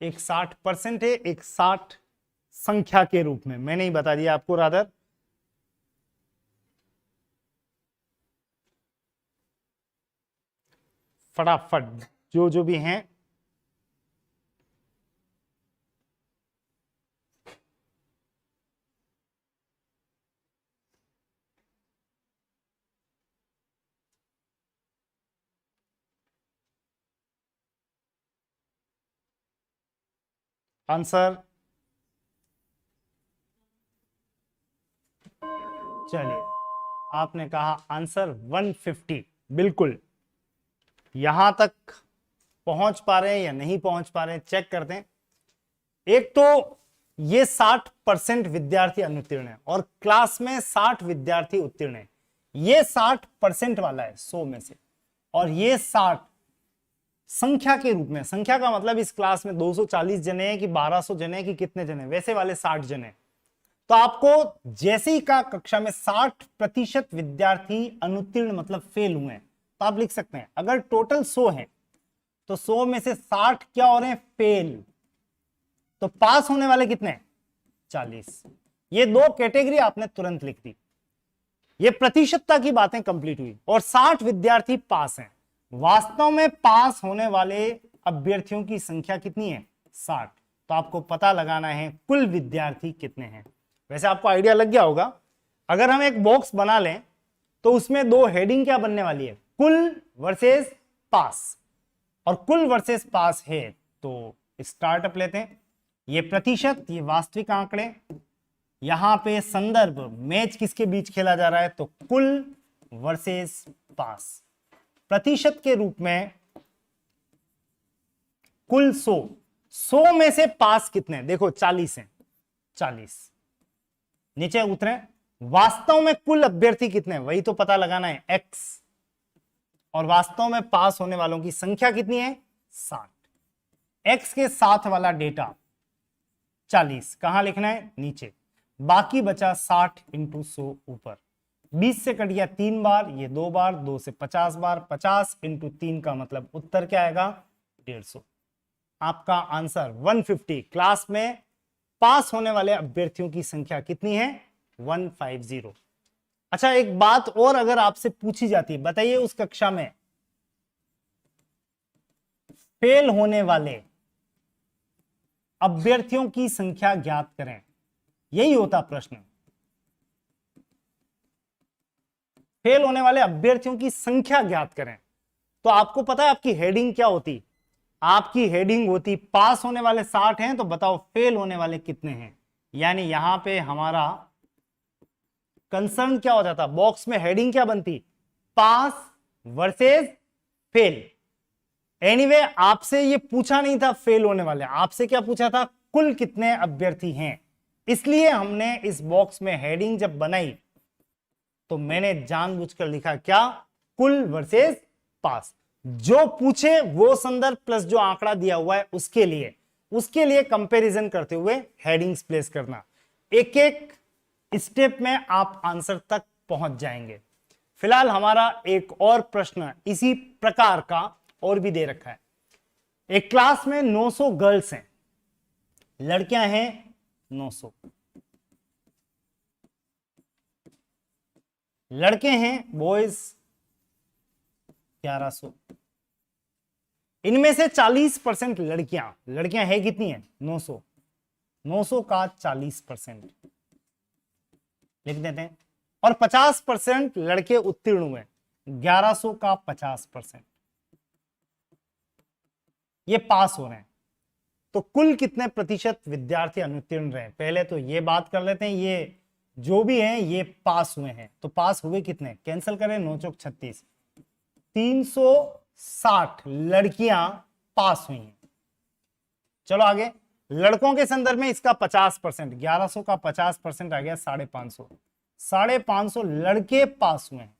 एक 60% है, एक 60 संख्या के रूप में, मैंने ही बता दिया आपको रादर। फटाफट जो जो भी हैं आंसर, चलिए आपने कहा आंसर 150, बिल्कुल। यहां तक पहुंच पा रहे हैं या नहीं पहुंच पा रहे हैं, चेक करते हैं। एक तो ये 60% विद्यार्थी अनुत्तीर्ण है और क्लास में 60 विद्यार्थी उत्तीर्ण है। ये 60% वाला है 100 में से, और ये 60 संख्या के रूप में। संख्या का मतलब इस क्लास में 240 जने हैं कि 1200 जने हैं कि कितने जने, वैसे वाले 60 जने। तो आपको जैसे ही का कक्षा में 60% विद्यार्थी अनुत्तीर्ण मतलब फेल हुए हैं, तो आप लिख सकते हैं अगर टोटल 100 है तो 100 में से 60 क्या हो रहे हैं? फेल। तो पास होने वाले कितने? 40। ये दो कैटेगरी आपने तुरंत लिख दी। ये प्रतिशतता की बातें कंप्लीट हुई, और 60 विद्यार्थी पास हैं। वास्तव में पास होने वाले अभ्यर्थियों की संख्या कितनी है? 60। तो आपको पता लगाना है कुल विद्यार्थी कितने हैं। वैसे आपको आइडिया लग गया होगा। अगर हम एक बॉक्स बना लें तो उसमें दो हेडिंग क्या बनने वाली है? कुल वर्सेस पास। और कुल वर्सेस पास है तो स्टार्टअप लेते हैं। ये प्रतिशत, ये वास्तविक आंकड़े, यहां पे संदर्भ, मैच किसके बीच खेला जा रहा है? तो कुल वर्सेस पास। प्रतिशत के रूप में कुल 100 में से पास कितने? देखो 40 हैं, 40 नीचे उतरे। वास्तव में कुल अभ्यर्थी कितने? वही तो पता लगाना है, x। और वास्तव में पास होने वालों की संख्या कितनी है? 60। x के साथ वाला डेटा 40 कहां लिखना है? नीचे। बाकी बचा 60 इंटू 100 ऊपर। 20 से कट गया 3 बार, ये 2 बार, 2 से 50 बार, 50 इंटू 3 का मतलब उत्तर क्या आएगा? 150। आपका आंसर 150। क्लास में पास होने वाले अभ्यर्थियों की संख्या कितनी है? 150। अच्छा, एक बात और अगर आपसे पूछी जाती है, बताइए उस कक्षा में फेल होने वाले अभ्यर्थियों की संख्या ज्ञात करें, यही होता प्रश्न। फेल होने वाले अभ्यर्थियों की संख्या ज्ञात करें, तो आपको पता है आपकी हेडिंग क्या होती? आपकी हेडिंग होती पास होने वाले 60 हैं, तो बताओ फेल होने वाले कितने हैं। यानी यहां पे हमारा कंसर्न क्या हो जाता? बॉक्स में हेडिंग क्या बनती? पास वर्सेस फेल। एनीवे, आपसे ये पूछा नहीं था फेल होने वाले, आपसे क्या पूछा था? कुल कितने अभ्यर्थी हैं। इसलिए हमने इस बॉक्स में हेडिंग जब बनाई तो मैंने जानबूझकर लिखा क्या? कुल वर्सेस पास। जो पूछे वो संदर्भ प्लस जो आंकड़ा दिया हुआ है उसके लिए कंपैरिजन करते हुए हेडिंग्स प्लेस करना। एक एक स्टेप में आप आंसर तक पहुंच जाएंगे। फिलहाल हमारा एक और प्रश्न इसी प्रकार का और भी दे रखा है। एक क्लास में 900 गर्ल्स हैं, लड़कियां हैं 900, लड़के हैं बॉयज 1100। इनमें से 40% लड़कियां है कितनी है? 900। 900 का 40% लिख देते हैं। और 50% लड़के उत्तीर्ण हुए, 1100 का 50%, ये पास हो रहे हैं। तो कुल कितने प्रतिशत विद्यार्थी अनुत्तीर्ण रहे? पहले तो ये बात कर लेते हैं, ये जो भी हैं ये पास हुए हैं। तो पास हुए कितने? कैंसिल करें, 9 चौक 36, 360 लड़कियां पास हुई हैं। चलो आगे, लड़कों के संदर्भ में इसका 50%, 1100 का 50% आ गया 550। 550 लड़के पास हुए हैं।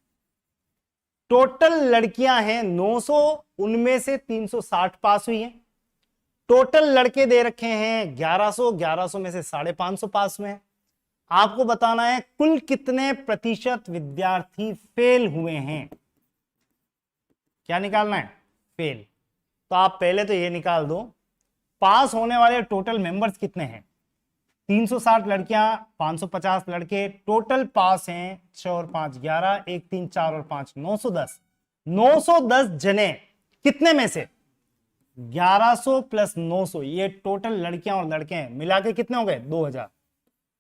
टोटल लड़कियां हैं 900, उनमें से 360 पास हुई हैं। टोटल लड़के दे रखे हैं 1100, 1100 में से 550 पास हुए हैं। आपको बताना है कुल कितने प्रतिशत विद्यार्थी फेल हुए हैं। क्या निकालना है? फेल। तो आप पहले तो ये निकाल दो, पास होने वाले टोटल मेंबर्स कितने हैं? 360 लड़कियां, 550 लड़के, टोटल पास हैं 6 और 5 11, 1 3 4 और 5 910। 910 जने कितने में से? 1100 प्लस 900, ये टोटल लड़कियां और लड़के हैं, मिला के कितने हो गए? 2000।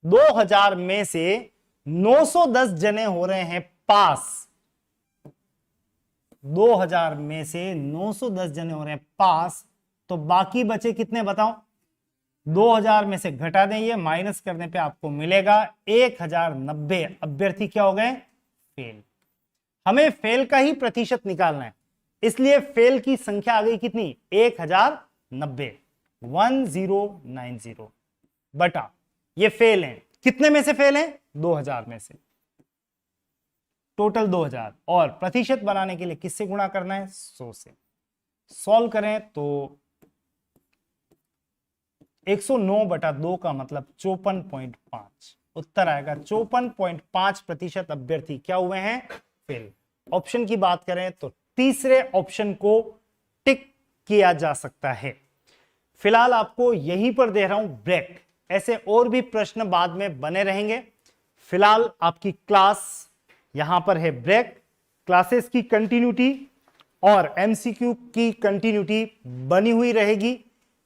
2000 में से 910 जने हो रहे हैं पास। 2000 में से 910 जने हो रहे हैं पास, तो बाकी बचे कितने बताओ? 2000 में से घटा दें, ये माइनस करने पे आपको मिलेगा 1090 अभ्यर्थी क्या हो गए? फेल। हमें फेल का ही प्रतिशत निकालना है, इसलिए फेल की संख्या आ गई कितनी? 1090, 1090 बटा ये फेल हैं। कितने में से फेल हैं? 2000 में से, टोटल 2000। और प्रतिशत बनाने के लिए किससे गुणा करना है? 100 से। सॉल्व करें तो 109 बटा 2 का मतलब 54.5 उत्तर आएगा। 54.5% अभ्यर्थी क्या हुए हैं? फेल। ऑप्शन की बात करें तो तीसरे ऑप्शन को टिक किया जा सकता है। फिलहाल आपको यहीं पर दे रहा हूं ब्रेक, ऐसे और भी प्रश्न बाद में बने रहेंगे। फिलहाल आपकी क्लास यहां पर है ब्रेक। क्लासेस की कंटिन्यूटी और एमसीक्यू की कंटिन्यूटी बनी हुई रहेगी।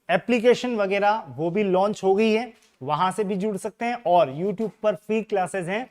एप्लीकेशन वगैरह वो भी लॉन्च हो गई है, वहां से भी जुड़ सकते हैं। और यूट्यूब पर फ्री क्लासेस हैं,